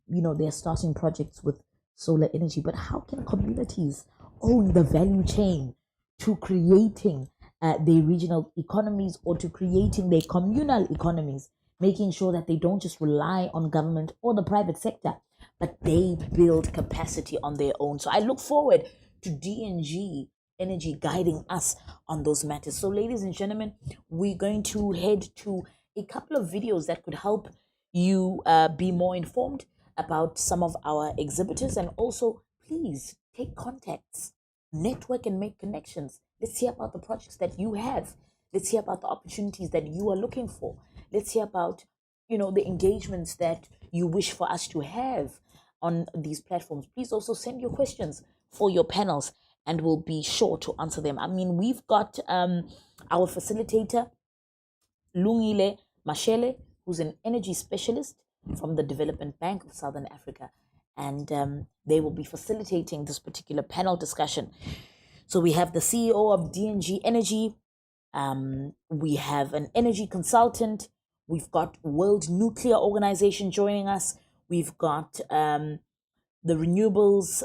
they're starting projects with solar energy. But how can communities own the value chain to creating their regional economies or to creating their communal economies, making sure that they don't just rely on government or the private sector, but they build capacity on their own? So I look forward to DNG Energy guiding us on those matters. So ladies and gentlemen, we're going to head to a couple of videos that could help you be more informed about some of our exhibitors, and also please take contacts, network and make connections. Let's hear about the projects that you have. Let's hear about the opportunities that you are looking for. Let's hear about the engagements that you wish for us to have on these platforms. Please also send your questions for your panels and we'll be sure to answer them. I mean, we've got our facilitator Lungile Mashele, who's an energy specialist from the Development Bank of Southern Africa, and they will be facilitating this particular panel discussion. So we have the CEO of DNG Energy, we have an energy consultant, we've got World Nuclear Organization joining us, we've got the Renewables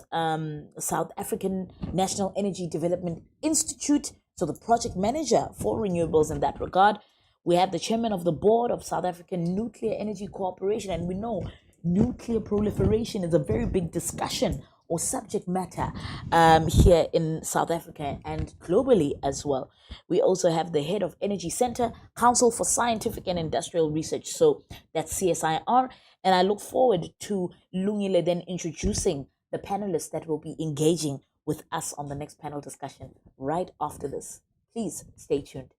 South African National Energy Development Institute, so the project manager for renewables in that regard. We have the chairman of the board of South African Nuclear Energy Corporation, and we know nuclear proliferation is a very big discussion or subject matter here in South Africa and globally as well. We also have the head of Energy Center, Council for Scientific and Industrial Research, so that's CSIR, and I look forward to Lungile then introducing the panelists that will be engaging with us on the next panel discussion right after this. Please stay tuned.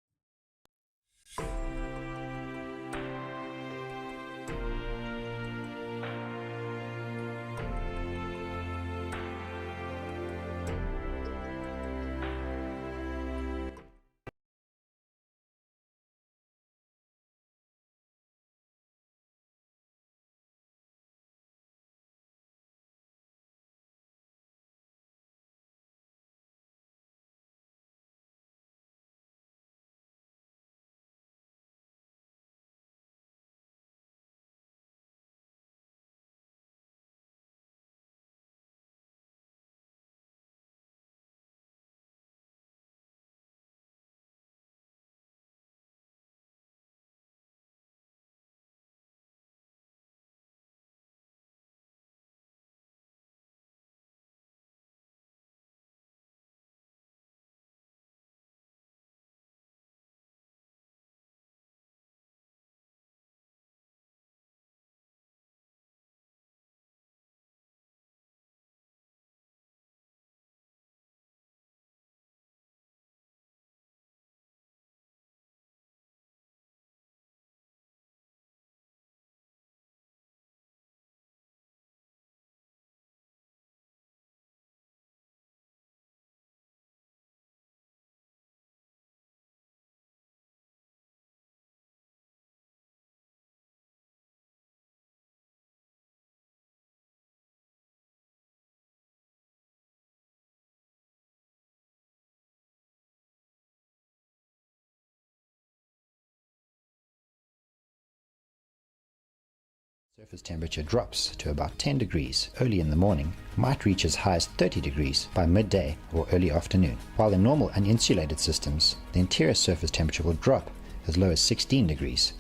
Surface temperature drops to about 10 degrees early in the morning, might reach as high as 30 degrees by midday or early afternoon, while in normal uninsulated systems, the interior surface temperature will drop as low as 16 degrees.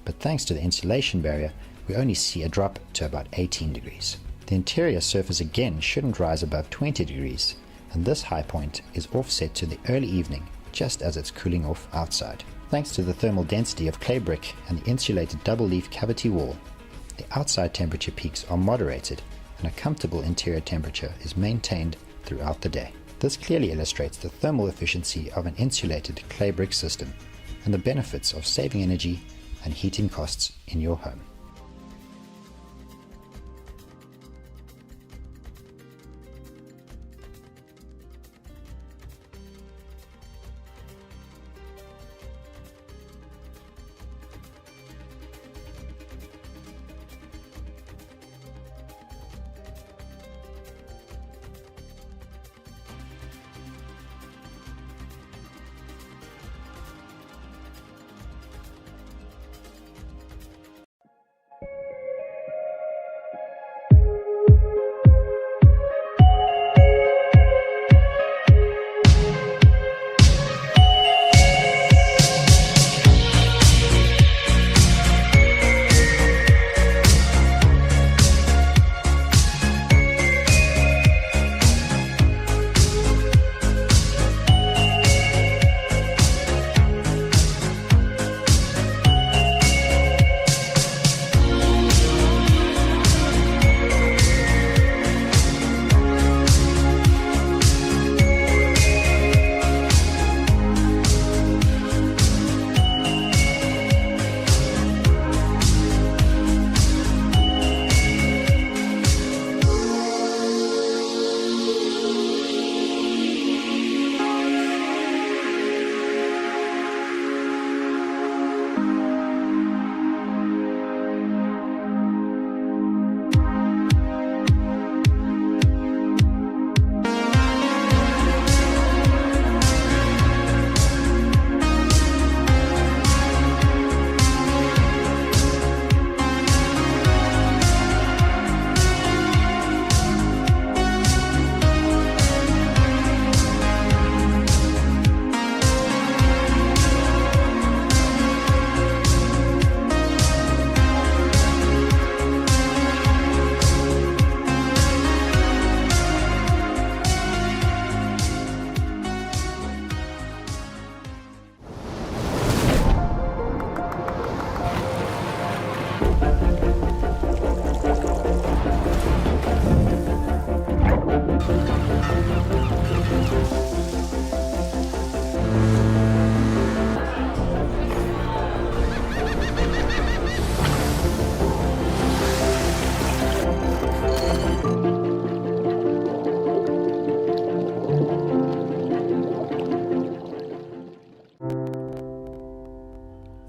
But thanks to the insulation barrier, we only see a drop to about 18 degrees. The interior surface again shouldn't rise above 20 degrees, and this high point is offset to the early evening, just as it's cooling off outside. Thanks to the thermal density of clay brick and the insulated double-leaf cavity wall, the outside temperature peaks are moderated and a comfortable interior temperature is maintained throughout the day. This clearly illustrates the thermal efficiency of an insulated clay brick system and the benefits of saving energy and heating costs in your home.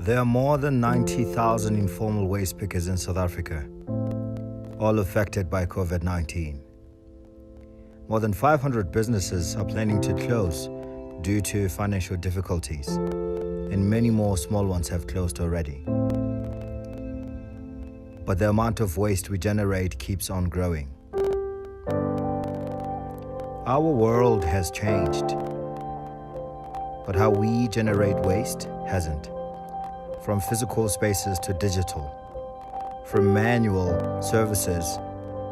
There are more than 90,000 informal waste pickers in South Africa, all affected by COVID-19. More than 500 businesses are planning to close due to financial difficulties, and many more small ones have closed already. But the amount of waste we generate keeps on growing. Our world has changed, but how we generate waste hasn't. From physical spaces to digital, from manual services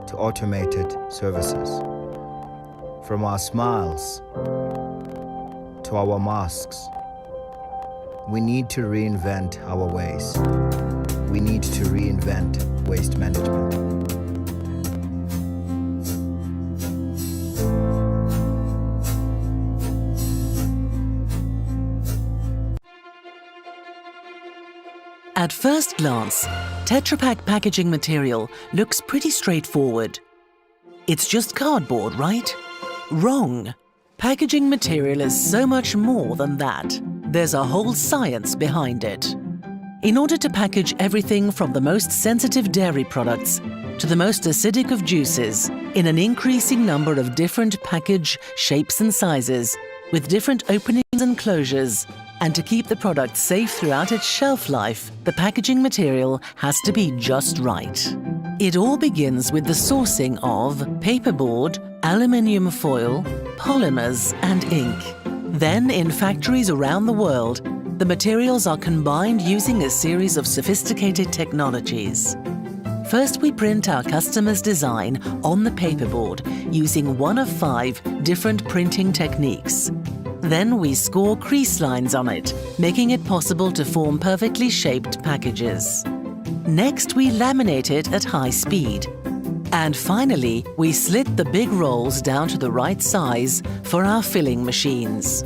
to automated services, from our smiles to our masks. We need to reinvent our ways. We need to reinvent waste management. At first glance, Tetra Pak packaging material looks pretty straightforward. It's just cardboard, right? Wrong. Packaging material is so much more than that. There's a whole science behind it. In order to package everything from the most sensitive dairy products to the most acidic of juices in an increasing number of different package shapes and sizes, with different openings and closures, and to keep the product safe throughout its shelf life, the packaging material has to be just right. It all begins with the sourcing of paperboard, aluminium foil, polymers, and ink. Then, in factories around the world, the materials are combined using a series of sophisticated technologies. First, we print our customer's design on the paperboard using one of 5 different printing techniques. Then we score crease lines on it, making it possible to form perfectly shaped packages. Next, we laminate it at high speed. And finally, we slit the big rolls down to the right size for our filling machines.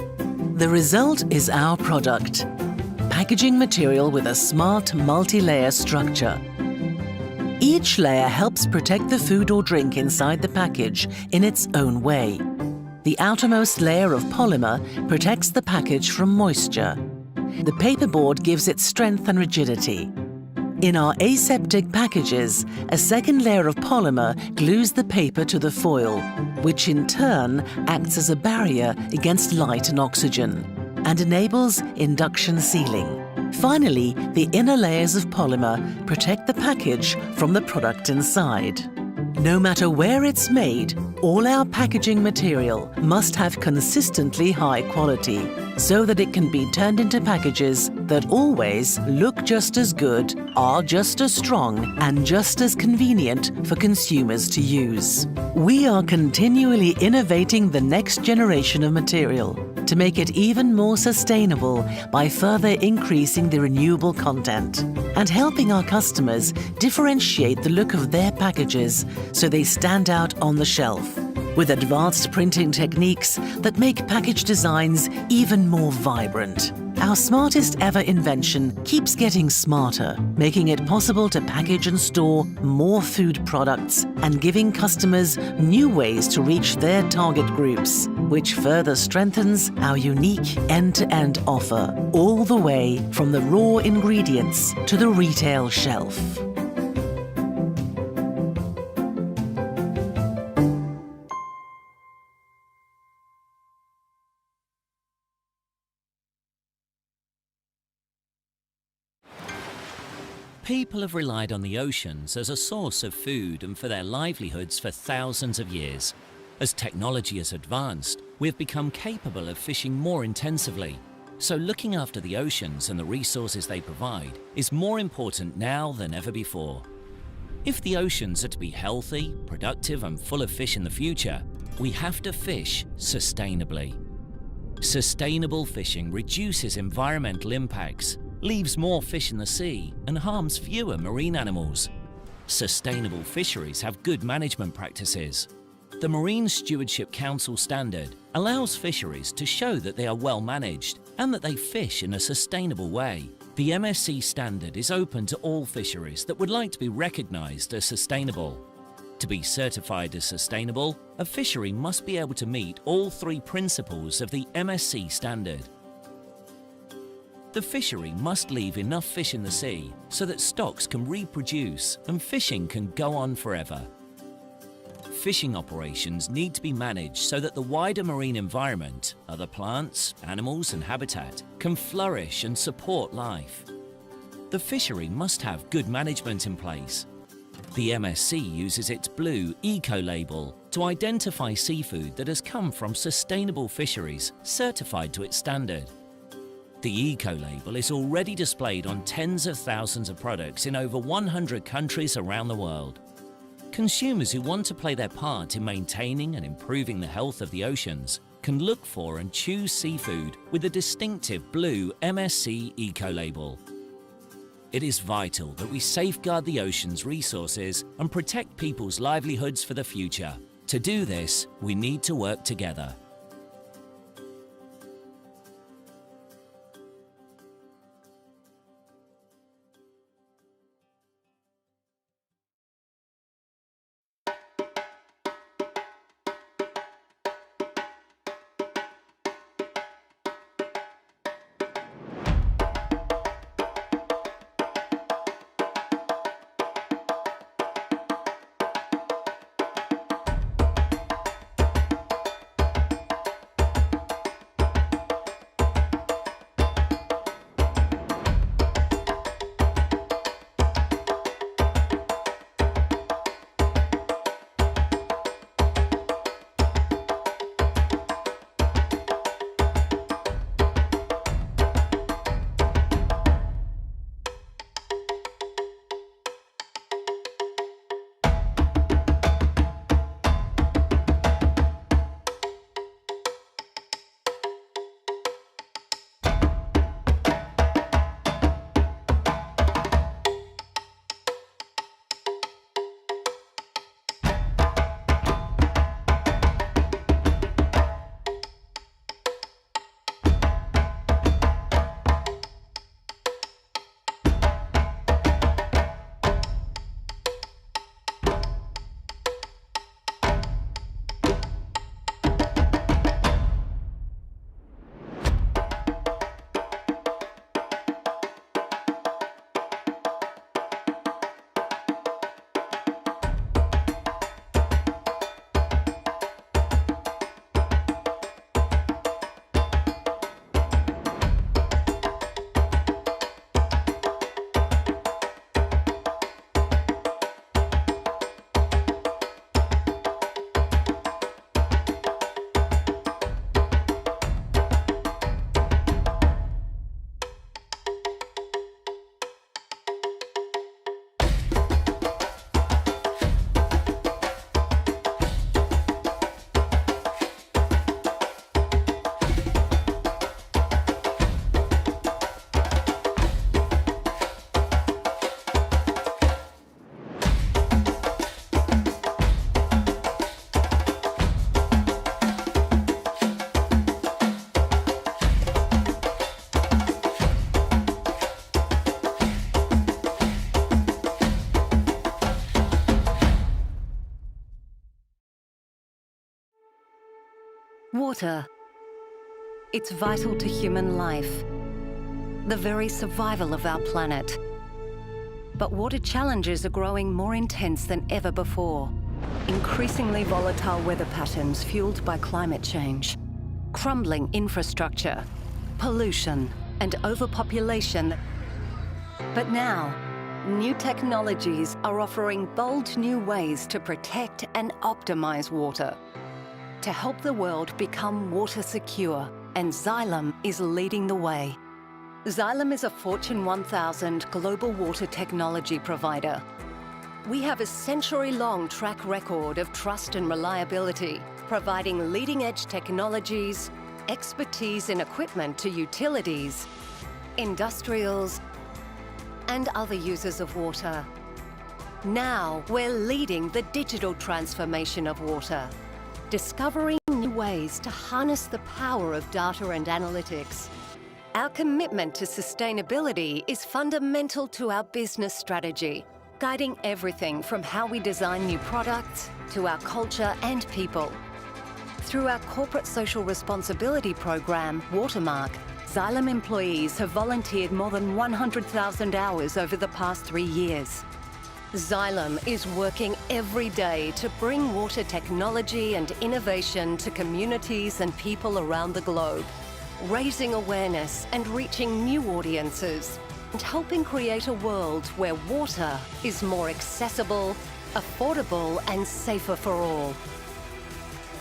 The result is our product, packaging material with a smart multi-layer structure. Each layer helps protect the food or drink inside the package in its own way. The outermost layer of polymer protects the package from moisture. The paperboard gives it strength and rigidity. In our aseptic packages, a second layer of polymer glues the paper to the foil, which in turn acts as a barrier against light and oxygen, and enables induction sealing. Finally, the inner layers of polymer protect the package from the product inside. No matter where it's made, all our packaging material must have consistently high quality so that it can be turned into packages that always look just as good, are just as strong, and just as convenient for consumers to use. We are continually innovating the next generation of material to make it even more sustainable by further increasing the renewable content and helping our customers differentiate the look of their packages so they stand out on the shelf, with advanced printing techniques that make package designs even more vibrant. Our smartest ever invention keeps getting smarter, making it possible to package and store more food products and giving customers new ways to reach their target groups, which further strengthens our unique end-to-end offer, all the way from the raw ingredients to the retail shelf. People have relied on the oceans as a source of food and for their livelihoods for thousands of years. As technology has advanced, we have become capable of fishing more intensively. So looking after the oceans and the resources they provide is more important now than ever before. If the oceans are to be healthy, productive and full of fish in the future, we have to fish sustainably. Sustainable fishing reduces environmental impacts, leaves more fish in the sea and harms fewer marine animals. Sustainable fisheries have good management practices. The Marine Stewardship Council standard allows fisheries to show that they are well managed and that they fish in a sustainable way. The MSC standard is open to all fisheries that would like to be recognised as sustainable. To be certified as sustainable, a fishery must be able to meet all 3 principles of the MSC standard. The fishery must leave enough fish in the sea so that stocks can reproduce and fishing can go on forever. Fishing operations need to be managed so that the wider marine environment, other plants, animals and habitat, can flourish and support life. The fishery must have good management in place. The MSC uses its blue eco-label to identify seafood that has come from sustainable fisheries certified to its standard. The eco-label is already displayed on tens of thousands of products in over 100 countries around the world. Consumers who want to play their part in maintaining and improving the health of the oceans can look for and choose seafood with a distinctive blue MSC eco-label. It is vital that we safeguard the ocean's resources and protect people's livelihoods for the future. To do this, we need to work together. Water. It's vital to human life, the very survival of our planet. But water challenges are growing more intense than ever before. Increasingly volatile weather patterns fueled by climate change, crumbling infrastructure, pollution, and overpopulation. But now, new technologies are offering bold new ways to protect and optimize water, to help the world become water secure, and Xylem is leading the way. Xylem is a Fortune 1000 global water technology provider. We have a century-long track record of trust and reliability, providing leading-edge technologies, expertise and equipment to utilities, industrials, and other users of water. Now, we're leading the digital transformation of water, discovering new ways to harness the power of data and analytics. Our commitment to sustainability is fundamental to our business strategy, guiding everything from how we design new products to our culture and people. Through our corporate social responsibility program, Watermark, Xylem employees have volunteered more than 100,000 hours over the past 3 years. Xylem is working every day to bring water technology and innovation to communities and people around the globe, raising awareness and reaching new audiences, and helping create a world where water is more accessible, affordable, and safer for all.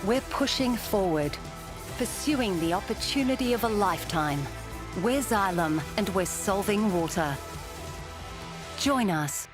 We're pushing forward, pursuing the opportunity of a lifetime. We're Xylem, and we're solving water. Join us.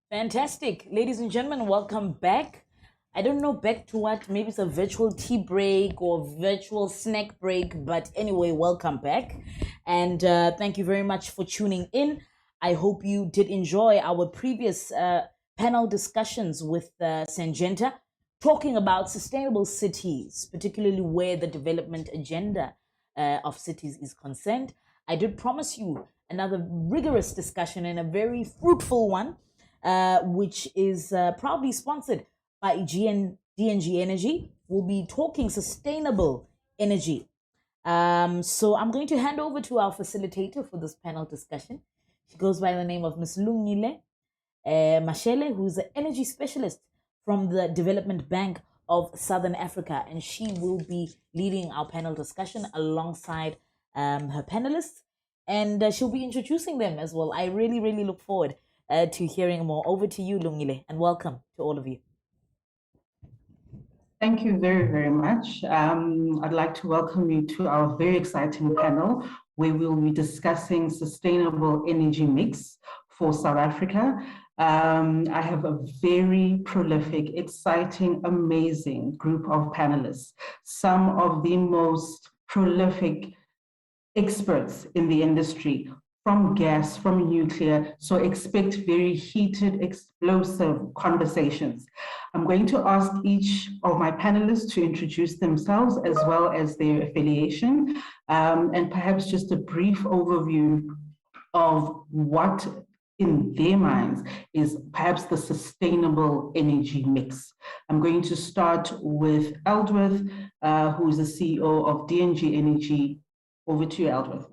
Fantastic. Ladies and gentlemen, welcome back. I don't know back to what, maybe it's a virtual tea break or virtual snack break, but anyway, welcome back. And thank you very much for tuning in. I hope you did enjoy our previous panel discussions with Sanjenta, talking about sustainable cities, particularly where the development agenda of cities is concerned. I did promise you another rigorous discussion and a very fruitful one, which is proudly sponsored by DNG Energy. We'll be talking sustainable energy. So I'm going to hand over to our facilitator for this panel discussion. She goes by the name of Ms. Lungile Mashele, who's an energy specialist from the Development Bank of Southern Africa, and she will be leading our panel discussion alongside her panelists, and she'll be introducing them as well. I really, really look forward to hearing more. Over to you, Lungile, and welcome to all of you. Thank you very, very much. I'd like to welcome you to our very exciting panel, where we'll be discussing sustainable energy mix for South Africa. I have a very prolific, exciting, amazing group of panelists, some of the most prolific experts in the industry, from gas, from nuclear, so expect very heated, explosive conversations. I'm going to ask each of my panelists to introduce themselves as well as their affiliation, and perhaps just a brief overview of what in their minds is perhaps the sustainable energy mix. I'm going to start with Eldworth, who is the CEO of DNG Energy. Over to you, Eldworth.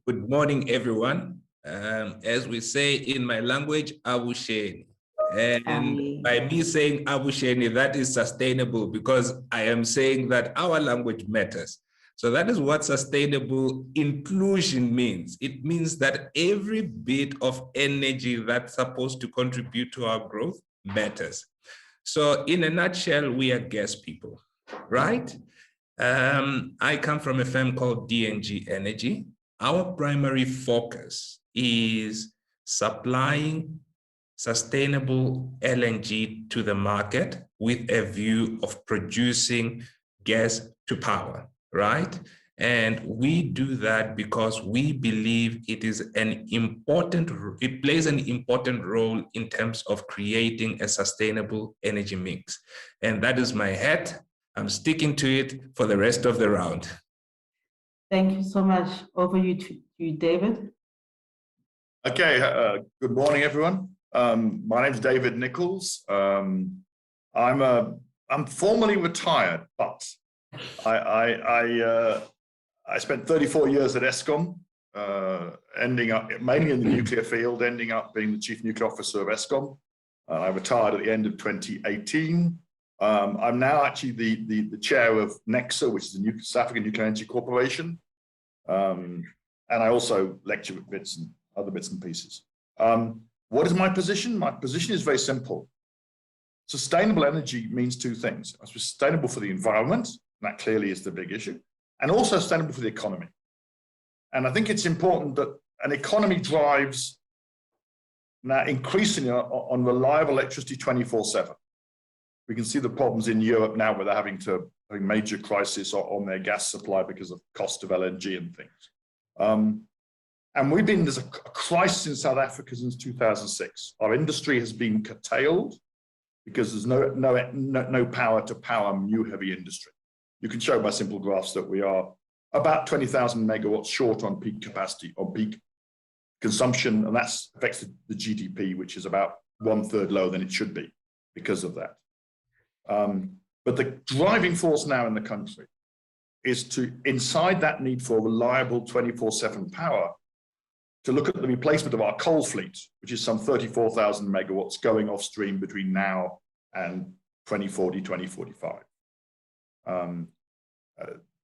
Good morning, everyone. As we say in my language, Abusheni. And by me saying Abusheni, that is sustainable because I am saying that our language matters. So that is what sustainable inclusion means. It means that every bit of energy that's supposed to contribute to our growth matters. So in a nutshell, we are gas people, right? I come from a firm called DNG Energy. Our primary focus is supplying sustainable LNG to the market with a view of producing gas to power, right? And we do that because we believe it plays an important role in terms of creating a sustainable energy mix. And that is my hat. I'm sticking to it for the rest of the round. Thank you so much. Over to you, David. Okay, good morning, everyone. My name is David Nichols. I'm formally retired, but I spent 34 years at Eskom, ending up mainly in the nuclear field, ending up being the Chief Nuclear Officer of Eskom. I retired at the end of 2018. I'm now actually the chair of NECSA, which is the South African Nuclear Energy Corporation. And I also lecture at Vincent other bits and pieces. What is my position? My position is very simple. Sustainable energy means two things. It's sustainable for the environment, and that clearly is the big issue, and also sustainable for the economy. And I think it's important that an economy drives now increasingly on reliable electricity 24/7. We can see the problems in Europe now where they're having major crisis on their gas supply because of cost of LNG and things. And there's a crisis in South Africa since 2006. Our industry has been curtailed because there's no power to power new heavy industry. You can show by simple graphs that we are about 20,000 megawatts short on peak capacity, on peak consumption, and that's affects the GDP, which is about 1/3 lower than it should be because of that. But the driving force now in the country is to, inside that need for reliable 24/7 power, to look at the replacement of our coal fleet, which is some 34,000 megawatts going off stream between now and 2040, 2045.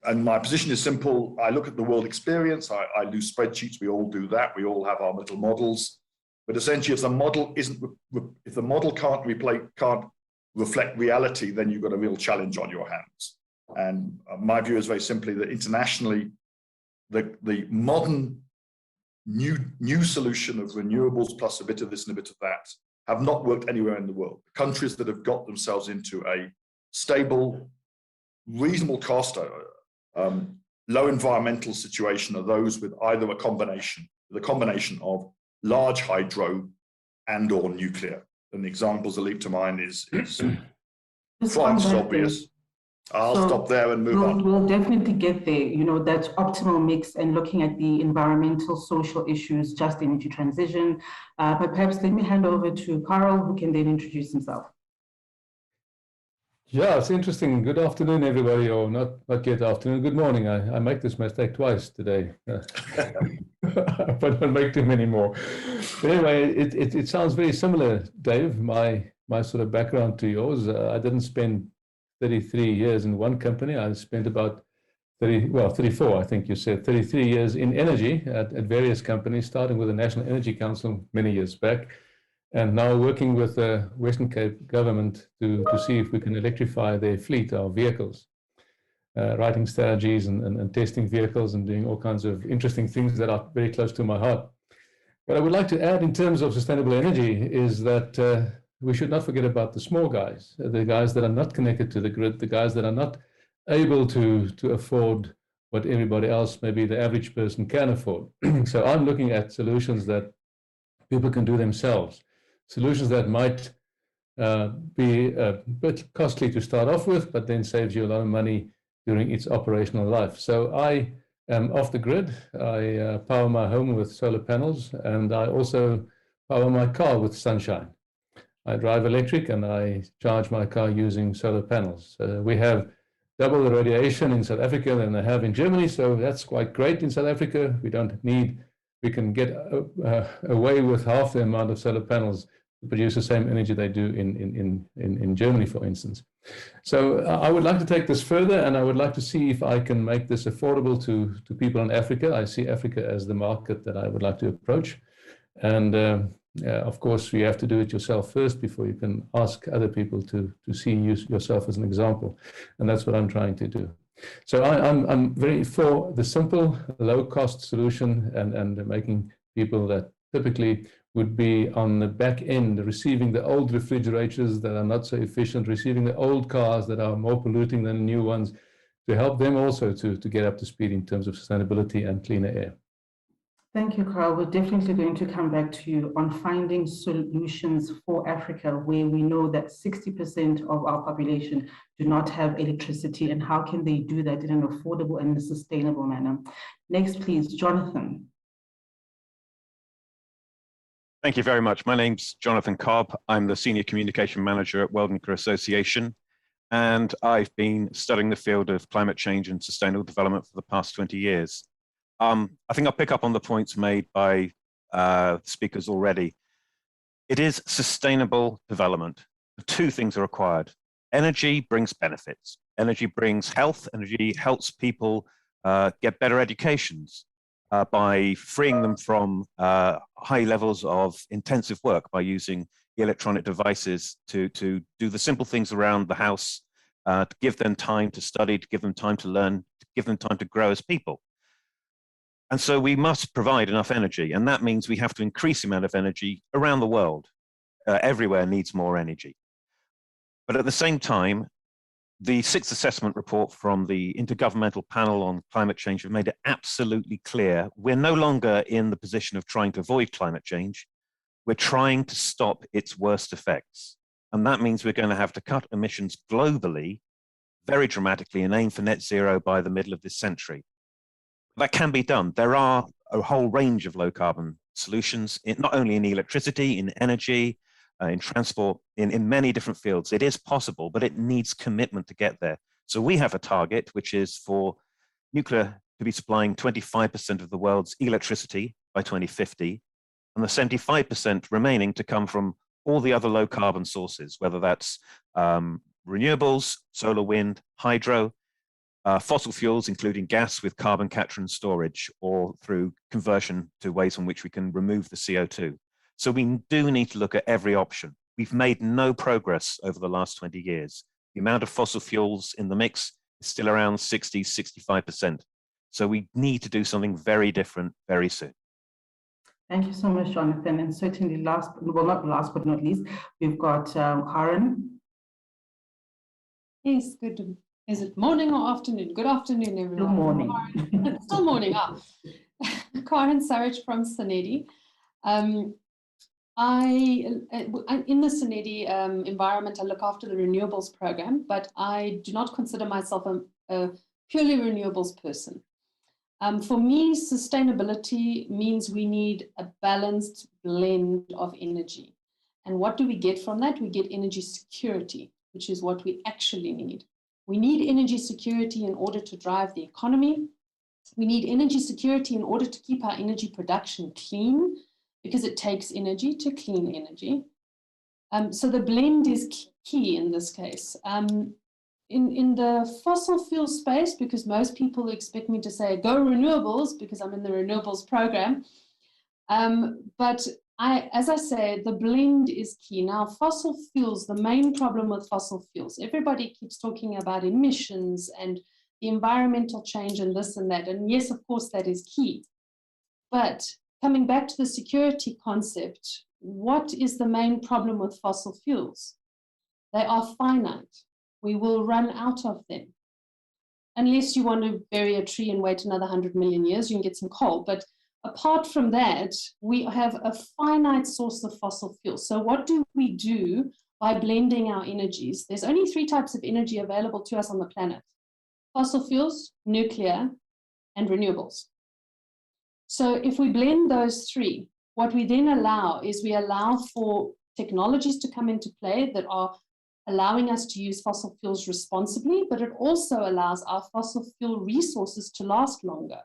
And my position is simple. I look at the world experience. I do spreadsheets. We all do that. We all have our little models. But essentially, if the model can't reflect reality, then you've got a real challenge on your hands. And my view is very simply that internationally, the modern new solution of renewables plus a bit of this and a bit of that have not worked anywhere in the world. The countries that have got themselves into a stable, reasonable cost, low environmental situation are those with either a combination of large hydro and or nuclear. And the examples that leap to mind is France is obvious. I'll stop there and move on. We'll definitely get there, that optimal mix and looking at the environmental, social issues, just energy transition. But perhaps let me hand over to Carl, who can then introduce himself. Yeah, it's interesting. Good afternoon, everybody, or not yet afternoon. Good morning. I make this mistake twice today, but don't make too many more. But anyway, it sounds very similar, Dave. My sort of background to yours. I didn't spend 33 years in one company. I spent about 34, I think you said, 33 years in energy at various companies, starting with the National Energy Council many years back, and now working with the Western Cape government to see if we can electrify their fleet of vehicles, writing strategies and testing vehicles and doing all kinds of interesting things that are very close to my heart. What I would like to add in terms of sustainable energy is that we should not forget about the small guys, the guys that are not connected to the grid, the guys that are not able to afford what everybody else, maybe the average person, can afford. So I'm looking at solutions that people can do themselves, solutions that might be a bit costly to start off with, but then saves you a lot of money during its operational life. So I am off the grid. I power my home with solar panels, and I also power my car with sunshine. I drive electric and I charge my car using solar panels. We have double the radiation in South Africa than they have in Germany, so that's quite great in South Africa. We can get away with half the amount of solar panels to produce the same energy they do in Germany, for instance. So I would like to take this further, and I would like to see if I can make this affordable to people in Africa. I see Africa as the market that I would like to approach. And of course, you have to do it yourself first before you can ask other people to see yourself as an example. And that's what I'm trying to do. So I'm very for the simple, low-cost solution and making people that typically would be on the back end, receiving the old refrigerators that are not so efficient, receiving the old cars that are more polluting than the new ones, to help them also to get up to speed in terms of sustainability and cleaner air. Thank you, Carl. We're definitely going to come back to you on finding solutions for Africa, where we know that 60% of our population do not have electricity, and how can they do that in an affordable and a sustainable manner. Next, please, Jonathan. Thank you very much. My name's Jonathan Cobb. I'm the Senior Communication Manager at Weldonker Association, and I've been studying the field of climate change and sustainable development for the past 20 years. I think I'll pick up on the points made by speakers already. It is sustainable development. Two things are required. Energy brings benefits. Energy brings health. Energy helps people get better educations. by freeing them from high levels of intensive work by using electronic devices to do the simple things around the house, to give them time to study, to give them time to learn, to give them time to grow as people. And so we must provide enough energy, and that means we have to increase the amount of energy around the world. Everywhere needs more energy. But at the same time, the sixth assessment report from the Intergovernmental Panel on Climate Change have made it absolutely clear we're no longer in the position of trying to avoid climate change. We're trying to stop its worst effects. And that means we're going to have to cut emissions globally very dramatically and aim for net zero by the middle of this century. That can be done. There are a whole range of low carbon solutions, not only in electricity, in energy, in transport, in many different fields. It is possible, but it needs commitment to get there. So we have a target, which is for nuclear to be supplying 25% of the world's electricity by 2050, and the 75% remaining to come from all the other low carbon sources, whether that's renewables, solar, wind, hydro, fossil fuels, including gas with carbon capture and storage, or through conversion to ways in which we can remove the CO2. So we do need to look at every option. We've made no progress over the last 20 years. The amount of fossil fuels in the mix is still around 60, 65%. So we need to do something very different very soon. Thank you so much, Jonathan. And certainly not last but not least, we've got Karen. Yes, good. Is it morning or afternoon? Good afternoon, everyone. Good morning. It's still morning. Karen Sarich from Sanedi. In the Sanedi environment, I look after the renewables program, but I do not consider myself a purely renewables person. For me, sustainability means we need a balanced blend of energy. And what do we get from that? We get energy security, which is what we actually need. We need energy security in order to drive the economy. We need energy security in order to keep our energy production clean, because it takes energy to clean energy. So the blend is key in this case. In the fossil fuel space, because most people expect me to say, go renewables, because I'm in the renewables program. But as I say, the blend is key. Now, fossil fuels, the main problem with fossil fuels, everybody keeps talking about emissions and the environmental change and this and that. And yes, of course, that is key. But coming back to the security concept, what is the main problem with fossil fuels? They are finite. We will run out of them. Unless you want to bury a tree and wait another 100 million years, you can get some coal. But apart from that, we have a finite source of fossil fuels. So what do we do by blending our energies? There's only 3 types of energy available to us on the planet: fossil fuels, nuclear, and renewables. So if we blend those 3, what we then allow is we allow for technologies to come into play that are allowing us to use fossil fuels responsibly, but it also allows our fossil fuel resources to last longer.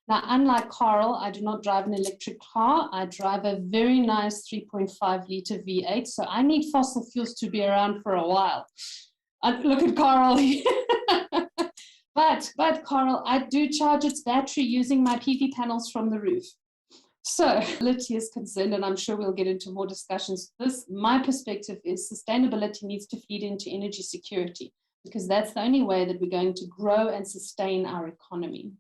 Now, unlike Carl, I do not drive an electric car. I drive a very nice 3.5 litre V8, so I need fossil fuels to be around for a while. Look at Carl. But Carl, I do charge its battery using my PV panels from the roof. So, sustainability is concerned, and I'm sure we'll get into more discussions. My perspective is sustainability needs to feed into energy security, because that's the only way that we're going to grow and sustain our economy.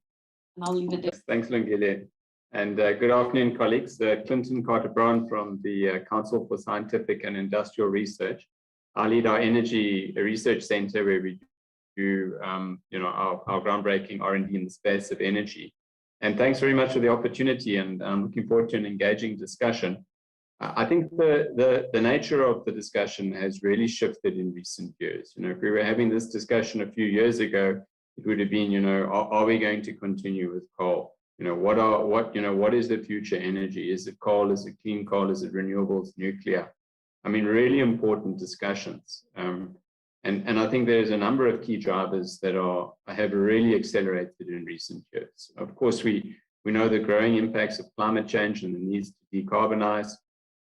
And I'll leave it there. Yes, thanks, Lungile. And good afternoon, colleagues. Clinton Carter-Brown from the Council for Scientific and Industrial Research. I lead our Energy Research Center, where we do our groundbreaking R&D in the space of energy. And thanks very much for the opportunity, and I'm looking forward to an engaging discussion. I think the nature of the discussion has really shifted in recent years. If we were having this discussion a few years ago, it would have been, are we going to continue with coal? What is the future energy? Is it coal? Is it clean coal? Is it renewables, nuclear? I mean, really important discussions. And I think there's a number of key drivers that have really accelerated in recent years. Of course, we know the growing impacts of climate change and the needs to decarbonize.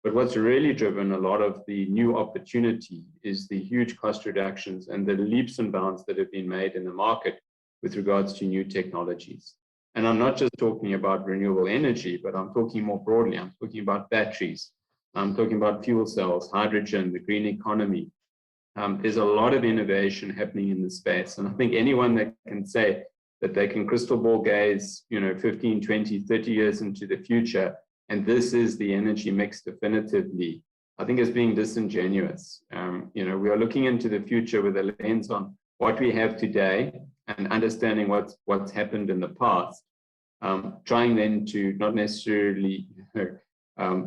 But what's really driven a lot of the new opportunity is the huge cost reductions and the leaps and bounds that have been made in the market with regards to new technologies. And I'm not just talking about renewable energy, but I'm talking more broadly. I'm talking about batteries. I'm talking about fuel cells, hydrogen, the green economy. There's a lot of innovation happening in the space. And I think anyone that can say that they can crystal ball gaze, 15, 20, 30 years into the future, and this is the energy mix definitively, I think is being disingenuous. We are looking into the future with a lens on what we have today and understanding what's happened in the past, trying then to not necessarily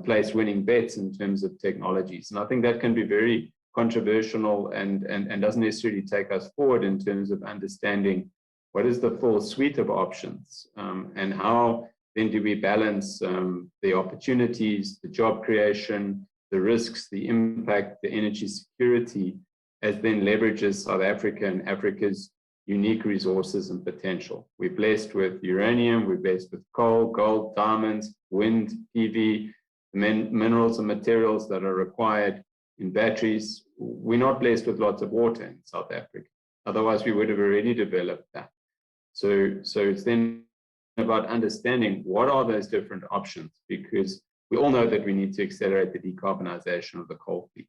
place winning bets in terms of technologies. And I think that can be very controversial and doesn't necessarily take us forward in terms of understanding what is the full suite of options, and how then do we balance the opportunities, the job creation, the risks, the impact, the energy security, as then leverages South Africa and Africa's unique resources and potential. We're blessed with uranium, we're blessed with coal, gold, diamonds, wind, PV, minerals and materials that are required in batteries. We're not blessed with lots of water in South Africa. Otherwise, we would have already developed that. So it's then about understanding what are those different options, because we all know that we need to accelerate the decarbonization of the coal fleet.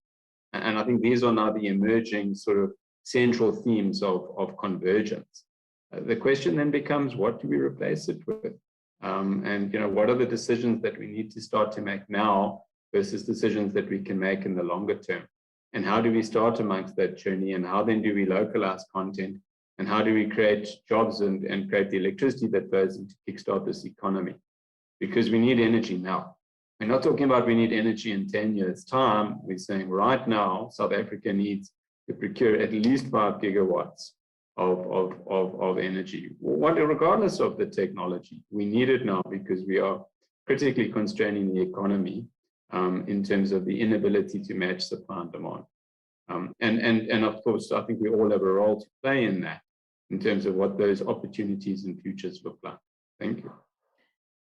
And I think these are now the emerging sort of central themes of convergence. The question then becomes, what do we replace it with? And what are the decisions that we need to start to make now versus decisions that we can make in the longer term? And how do we start amongst that journey? And how then do we localize content? And how do we create jobs and create the electricity that goes in to kickstart this economy? Because we need energy now. We're not talking about we need energy in 10 years' time. We're saying right now, South Africa needs to procure at least 5 gigawatts of energy, regardless of the technology. We need it now because we are critically constraining the economy in terms of the inability to match supply and demand. And of course, I think we all have a role to play in that, in terms of what those opportunities and futures look like. Thank you.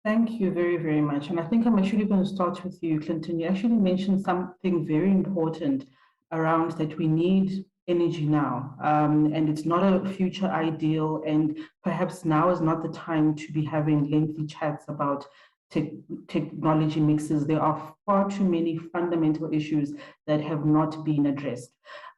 Thank you very, very much. And I think I'm actually going to start with you, Clinton. You actually mentioned something very important around that we need energy now. And it's not a future ideal, and perhaps now is not the time to be having lengthy chats about technology mixes. There are far too many fundamental issues that have not been addressed.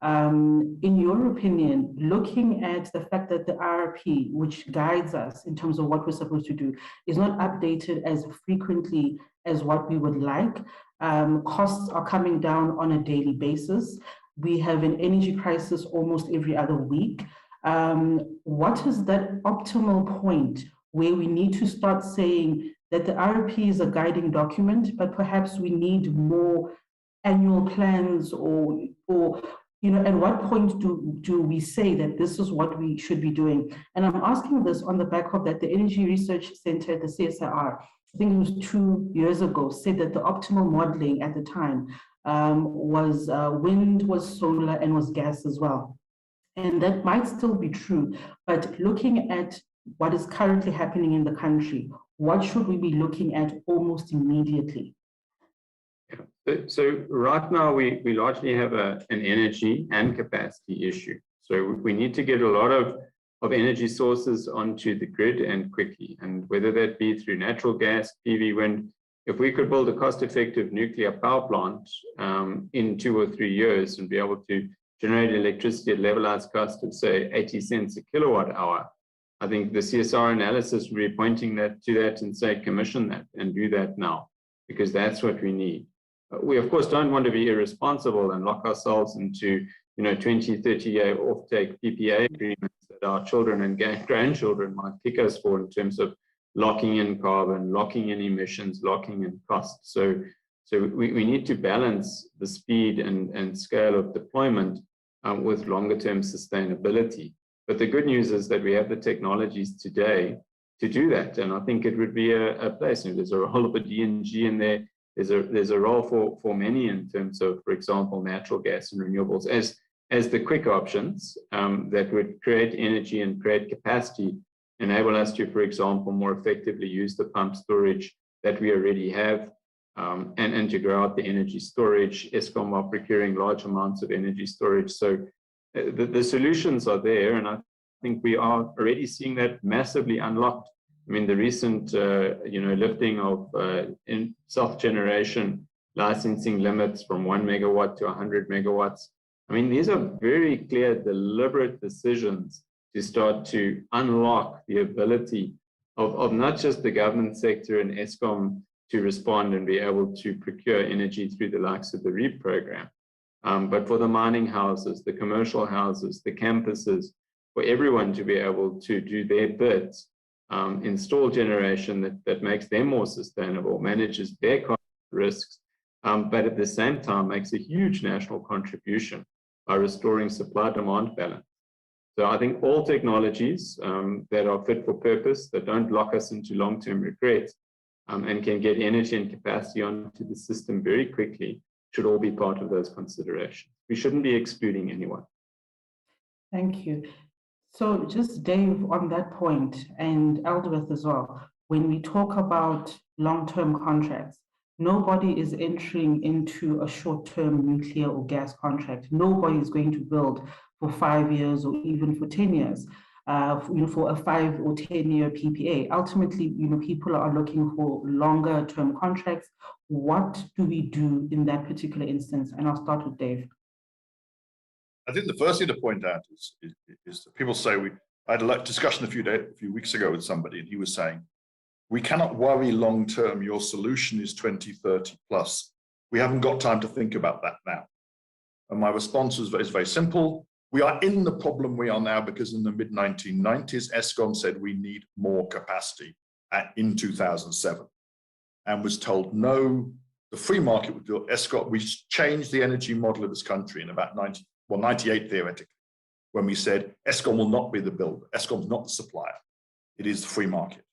In your opinion, looking at the fact that the IRP, which guides us in terms of what we're supposed to do, is not updated as frequently as what we would like, costs are coming down on a daily basis. We have an energy crisis almost every other week. What is that optimal point where we need to start saying that the IRP is a guiding document, but perhaps we need more annual plans, or at what point do we say that this is what we should be doing? And I'm asking this on the back of that the Energy Research Center at the CSIR, I think it was 2 years ago, said that the optimal modeling at the time was wind, was solar, and was gas as well. And that might still be true, but looking at what is currently happening in the country, what should we be looking at almost immediately? So right now, we largely have an energy and capacity issue. So we need to get a lot of energy sources onto the grid and quickly. And whether that be through natural gas, PV, wind, if we could build a cost-effective nuclear power plant in 2 or 3 years and be able to generate electricity at levelized cost of, say, 80 cents a kilowatt hour, I think the CSR analysis will be pointing to that and say, commission that and do that now, because that's what we need. We, of course, don't want to be irresponsible and lock ourselves into 20, 30-year offtake PPA agreements that our children and grandchildren might kick us for in terms of locking in carbon, locking in emissions, locking in costs. So we need to balance the speed and scale of deployment with longer-term sustainability. But the good news is that we have the technologies today to do that. And I think it would be a place. There's a role of a DNG in there. There's a role for many in terms of, for example, natural gas and renewables as the quick options that would create energy and create capacity, enable us to, for example, more effectively use the pump storage that we already have, and to grow out the energy storage. Eskom are procuring large amounts of energy storage. So the solutions are there, and I think we are already seeing that massively unlocked I mean, the recent, lifting of in self-generation licensing limits from 1 megawatt to 100 megawatts. I mean, these are very clear, deliberate decisions to start to unlock the ability of not just the government sector and ESCOM to respond and be able to procure energy through the likes of the REAP program, but for the mining houses, the commercial houses, the campuses, for everyone to be able to do their bits, install generation that makes them more sustainable, manages their cost risks, but at the same time makes a huge national contribution by restoring supply-demand balance. So I think all technologies that are fit for purpose, that don't lock us into long-term regrets, and can get energy and capacity onto the system very quickly, should all be part of those considerations. We shouldn't be excluding anyone. Thank you. So just Dave, on that point, and Elderworth as well, when we talk about long-term contracts, nobody is entering into a short-term nuclear or gas contract. Nobody is going to build for 5 years or even for 10 years, for a 5 or 10-year PPA. Ultimately, people are looking for longer-term contracts. What do we do in that particular instance? And I'll start with Dave. I think the first thing to point out is that people say I had a discussion a few weeks ago with somebody, and he was saying, we cannot worry long term, your solution is 2030 plus. We haven't got time to think about that now. And my response is very simple. We are in the problem we are now because in the mid-1990s, ESCOM said we need more capacity in 2007 and was told, no, the free market would do it. ESCOM, we changed the energy model of this country in about 98 theoretically, when we said ESCOM will not be the builder, ESCOM's not the supplier, it is the free market.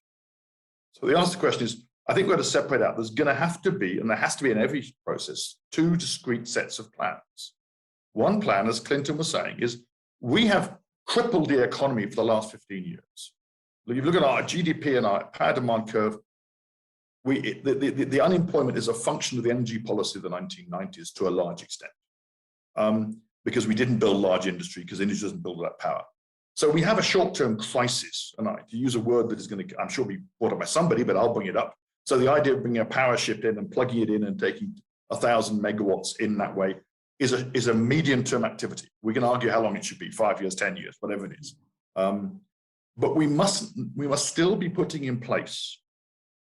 So the answer to the question is, I think we've got to separate out, there's going to have to be, and there has to be in every process, two discrete sets of plans. One plan, as Clinton was saying, is we have crippled the economy for the last 15 years. If you look at our GDP and our power demand curve, the unemployment is a function of the energy policy of the 1990s to a large extent. Because we didn't build large industry, because industry doesn't build that power. So we have a short-term crisis, and to use a word that is going to, I'm sure, be brought up by somebody, but I'll bring it up. So the idea of bringing a power ship in and plugging it in and taking 1,000 megawatts in that way is a medium-term activity. We can argue how long it should be, 5 years, 10 years, whatever it is. But we must still be putting in place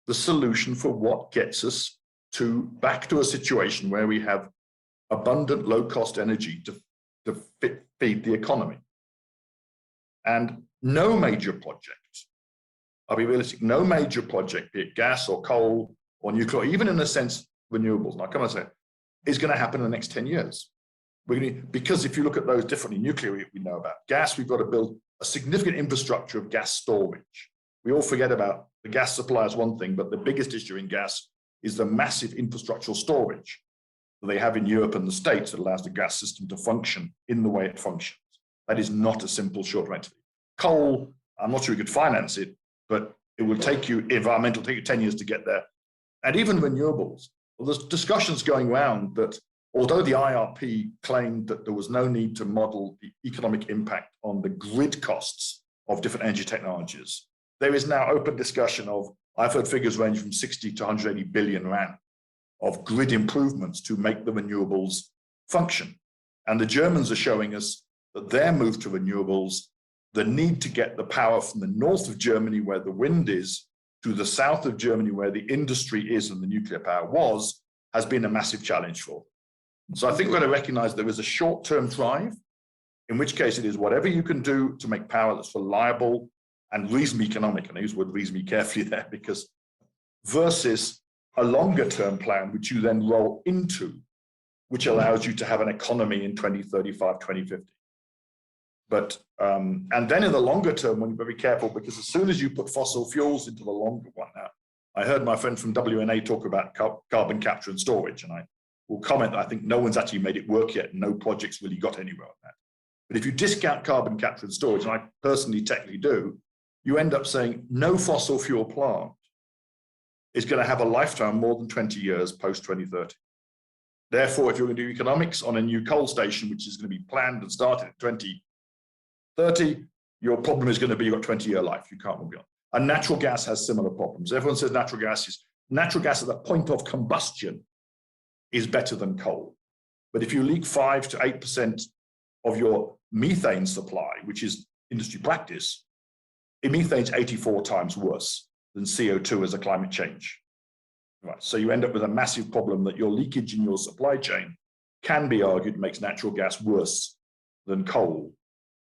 the solution for what gets us back to a situation where we have abundant low-cost energy to feed the economy. And no major project, I'll be realistic, no major project, be it gas or coal or nuclear, even in a sense, renewables, and I'll come and say, is going to happen in the next 10 years. Because if you look at those differently, nuclear we know about. Gas, we've got to build a significant infrastructure of gas storage. We all forget about the gas supply is one thing, but the biggest issue in gas is the massive infrastructural storage that they have in Europe and the States that allows the gas system to function in the way it functions. That is not a simple short-term activity. Coal, I'm not sure you could finance it, but it will take you, environmental, take you 10 years to get there. And even renewables, well, there's discussions going around that although the IRP claimed that there was no need to model the economic impact on the grid costs of different energy technologies, there is now open discussion of, I've heard figures range from 60 to 180 billion rand of grid improvements to make the renewables function. And the Germans are showing us that their move to renewables, the need to get the power from the north of Germany where the wind is to the south of Germany where the industry is and the nuclear power was, has been a massive challenge for. So I think we've got to recognize there is a short-term drive, in which case it is whatever you can do to make power that's reliable and reasonably economic, and I use the word reasonably carefully there, because versus a longer-term plan, which you then roll into, which allows you to have an economy in 2035, 2050. But, and then in the longer term, when you're very careful, because as soon as you put fossil fuels into the longer one now, I heard my friend from WNA talk about carbon capture and storage, and I will comment that I think no one's actually made it work yet, and no project's really got anywhere on that. But if you discount carbon capture and storage, and I personally technically do, you end up saying no fossil fuel plant is going to have a lifetime more than 20 years post 2030. Therefore, if you're going to do economics on a new coal station, which is going to be planned and started in 2030, your problem is going to be you've got 20-year life. You can't move beyond. And natural gas has similar problems. Everyone says natural gas at the point of combustion is better than coal. But if you leak 5 to 8% of your methane supply, which is industry practice, methane's 84 times worse than CO2 as a climate change. Right. So you end up with a massive problem that your leakage in your supply chain can be argued makes natural gas worse than coal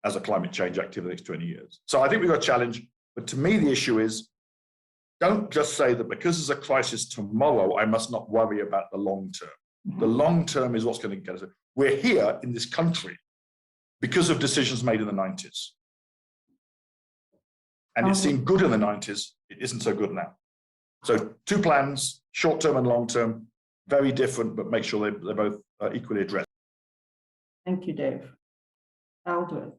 as a climate change activity the next 20 years. So I think we've got a challenge, but to me the issue is, don't just say that because there's a crisis tomorrow, I must not worry about the long term. The long term is what's going to get us. We're here in this country because of decisions made in the 90s. And it seemed good in the 90s, it isn't so good now. So 2 plans, short term and long term, very different, but make sure they're both equally addressed. Thank you, Dave. Aldous.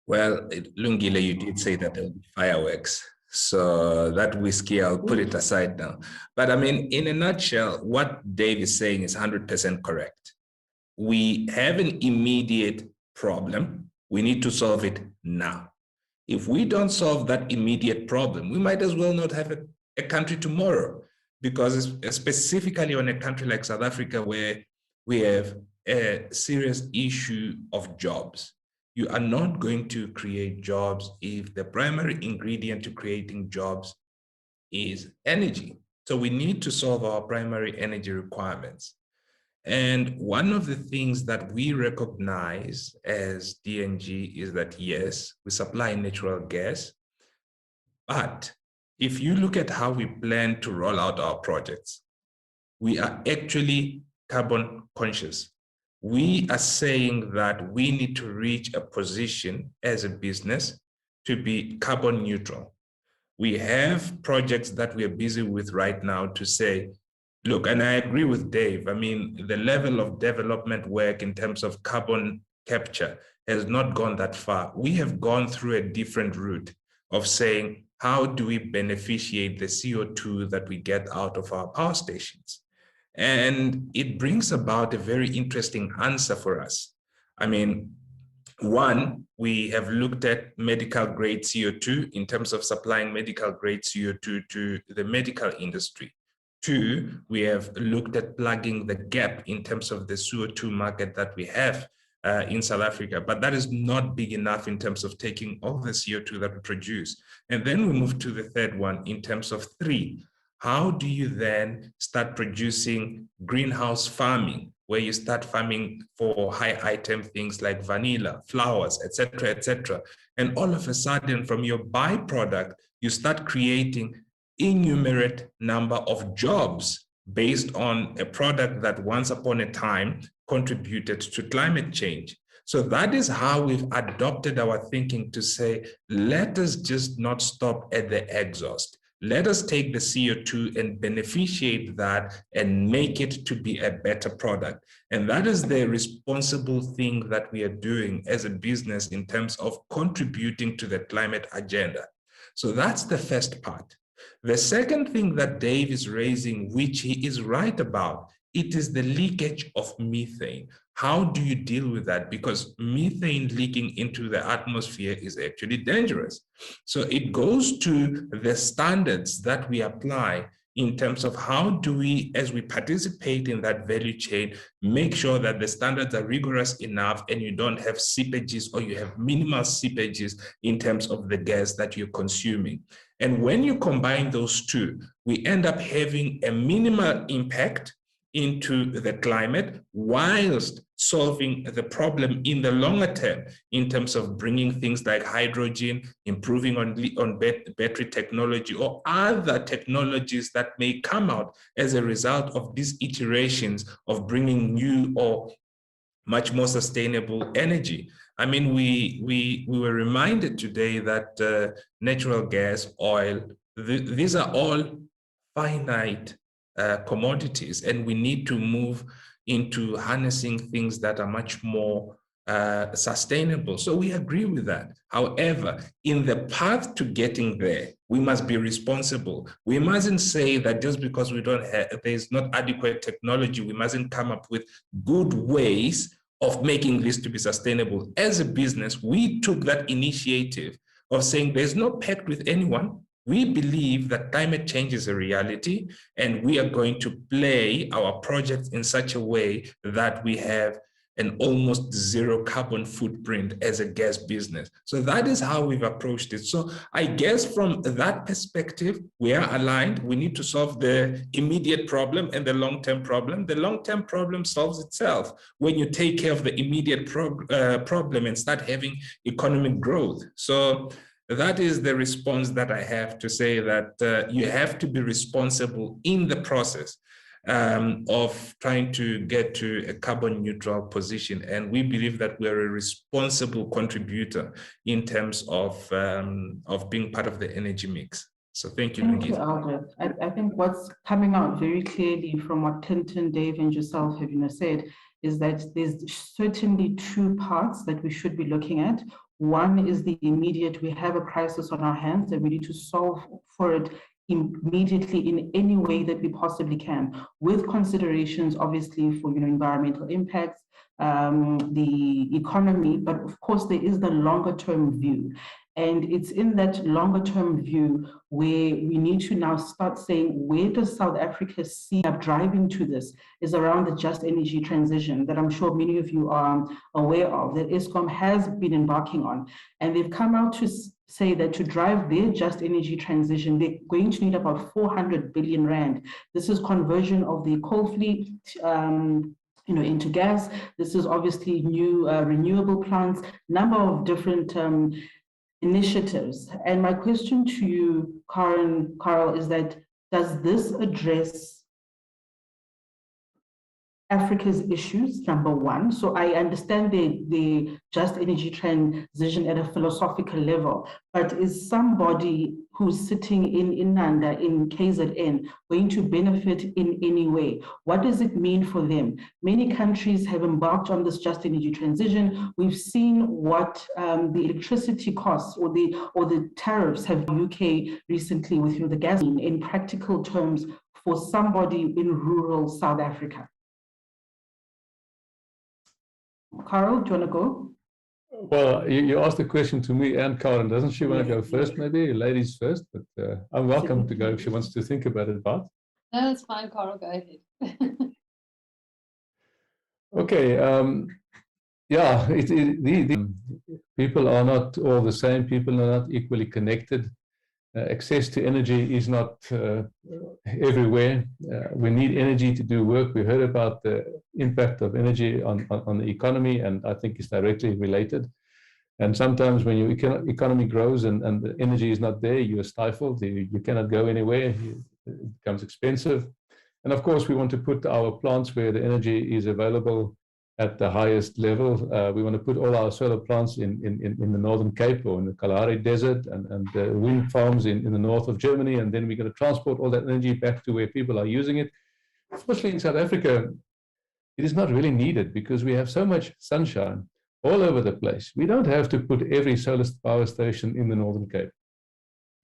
Well, Lungile, you did say that there will be fireworks. So that whiskey, I'll put it aside now. But I mean, in a nutshell, what Dave is saying is 100% correct. We have an immediate problem. We need to solve it now. If we don't solve that immediate problem, we might as well not have a country tomorrow, because specifically on a country like South Africa, where we have a serious issue of jobs. You are not going to create jobs if the primary ingredient to creating jobs is energy. So we need to solve our primary energy requirements. And one of the things that we recognize as DNG is that, yes, we supply natural gas, but if you look at how we plan to roll out our projects, we are actually carbon conscious. We are saying that we need to reach a position as a business to be carbon neutral. We have projects that we are busy with right now to say, look, and I agree with Dave, I mean, the level of development work in terms of carbon capture has not gone that far. We have gone through a different route of saying, how do we beneficiate the CO2 that we get out of our power stations? And it brings about a very interesting answer for us. I mean, one, we have looked at medical grade CO2 in terms of supplying medical grade CO2 to the medical industry. 2, we have looked at plugging the gap in terms of the CO2 market that we have in South Africa, but that is not big enough in terms of taking all the CO2 that we produce. And then we move to the third one in terms of 3. How do you then start producing greenhouse farming, where you start farming for high item things like vanilla, flowers, etc., etc. And all of a sudden, from your byproduct, you start creating innumerate number of jobs based on a product that once upon a time contributed to climate change. So that is how we've adopted our thinking to say, let us just not stop at the exhaust. Let us take the CO2 and beneficiate that and make it to be a better product. And that is the responsible thing that we are doing as a business in terms of contributing to the climate agenda. So that's the first part. The second thing that Dave is raising, which he is right about, it is the leakage of methane. How do you deal with that? Because methane leaking into the atmosphere is actually dangerous. So it goes to the standards that we apply in terms of how do we, as we participate in that value chain, make sure that the standards are rigorous enough and you don't have seepages or you have minimal seepages in terms of the gas that you're consuming. And when you combine those two, we end up having a minimal impact into the climate whilst solving the problem in the longer term in terms of bringing things like hydrogen, improving on battery technology or other technologies that may come out as a result of these iterations of bringing new or much more sustainable energy. I mean, we were reminded today that natural gas, oil, these are all finite commodities, and we need to move into harnessing things that are much more sustainable. So we agree with that. However, in the path to getting there, we must be responsible. We mustn't say that just because we don't have, there's not adequate technology, we mustn't come up with good ways of making this to be sustainable. As a business, we took that initiative of saying there's no pact with anyone. We believe that climate change is a reality, and we are going to play our projects in such a way that we have an almost zero carbon footprint as a gas business. So that is how we've approached it. So I guess from that perspective, we are aligned. We need to solve the immediate problem and the long-term problem. The long-term problem solves itself when you take care of the immediate problem and start having economic growth. So that is the response that I have to say, that you have to be responsible in the process of trying to get to a carbon neutral position. And we believe that we are a responsible contributor in terms of being part of the energy mix. So thank you, Thank you, Lungile. Albert. I think what's coming out very clearly from what Clinton, Dave, and yourself have said is that there's certainly two parts that we should be looking at. One is the immediate, we have a crisis on our hands and we need to solve for it immediately in any way that we possibly can, with considerations obviously for environmental impacts, the economy, but of course there is the longer term view. And it's in that longer term view where we need to now start saying, where does South Africa see up driving to this, is around the just energy transition that I'm sure many of you are aware of, that Eskom has been embarking on. And they've come out to say that to drive their just energy transition, they're going to need about 400 billion rand. This is conversion of the coal fleet into gas. This is obviously new renewable plants, number of different initiatives. And my question to you, Carl, is that does this address Africa's issues, number one? So I understand the just energy transition at a philosophical level, but is somebody who's sitting in Inanda, in KZN, going to benefit in any way? What does it mean for them? Many countries have embarked on this just energy transition. We've seen what the electricity costs or the tariffs have UK recently with the gas in practical terms for somebody in rural South Africa. Carl, do you want to go? Well, you asked the question to me and Karen. Doesn't she want to go first, maybe? Ladies first, but I'm welcome to go if she wants to think about it, Bart. No, that's fine, Carl, go ahead. Okay, yeah, people are not all the same. People are not equally connected. Access to energy is not everywhere. We need energy to do work. We heard about the impact of energy on the economy, and I think it's directly related. And sometimes when your economy grows and the energy is not there, you are stifled. You cannot go anywhere. It becomes expensive. And of course, we want to put our plants where the energy is available at the highest level. We want to put all our solar plants in the Northern Cape or in the Kalahari Desert and wind farms in the north of Germany, and then we're going to transport all that energy back to where people are using it. Fortunately, in South Africa, it is not really needed because we have so much sunshine all over the place. We don't have to put every solar power station in the Northern Cape.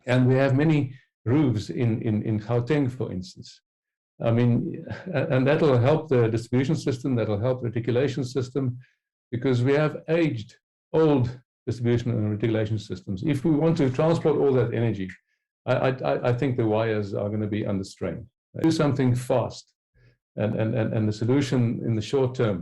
And we have many roofs in Gauteng, for instance. I mean, and that'll help the distribution system, that'll help the reticulation system, because we have aged, old distribution and reticulation systems. If we want to transport all that energy, I think the wires are going to be under strain. Do something fast, and the solution in the short term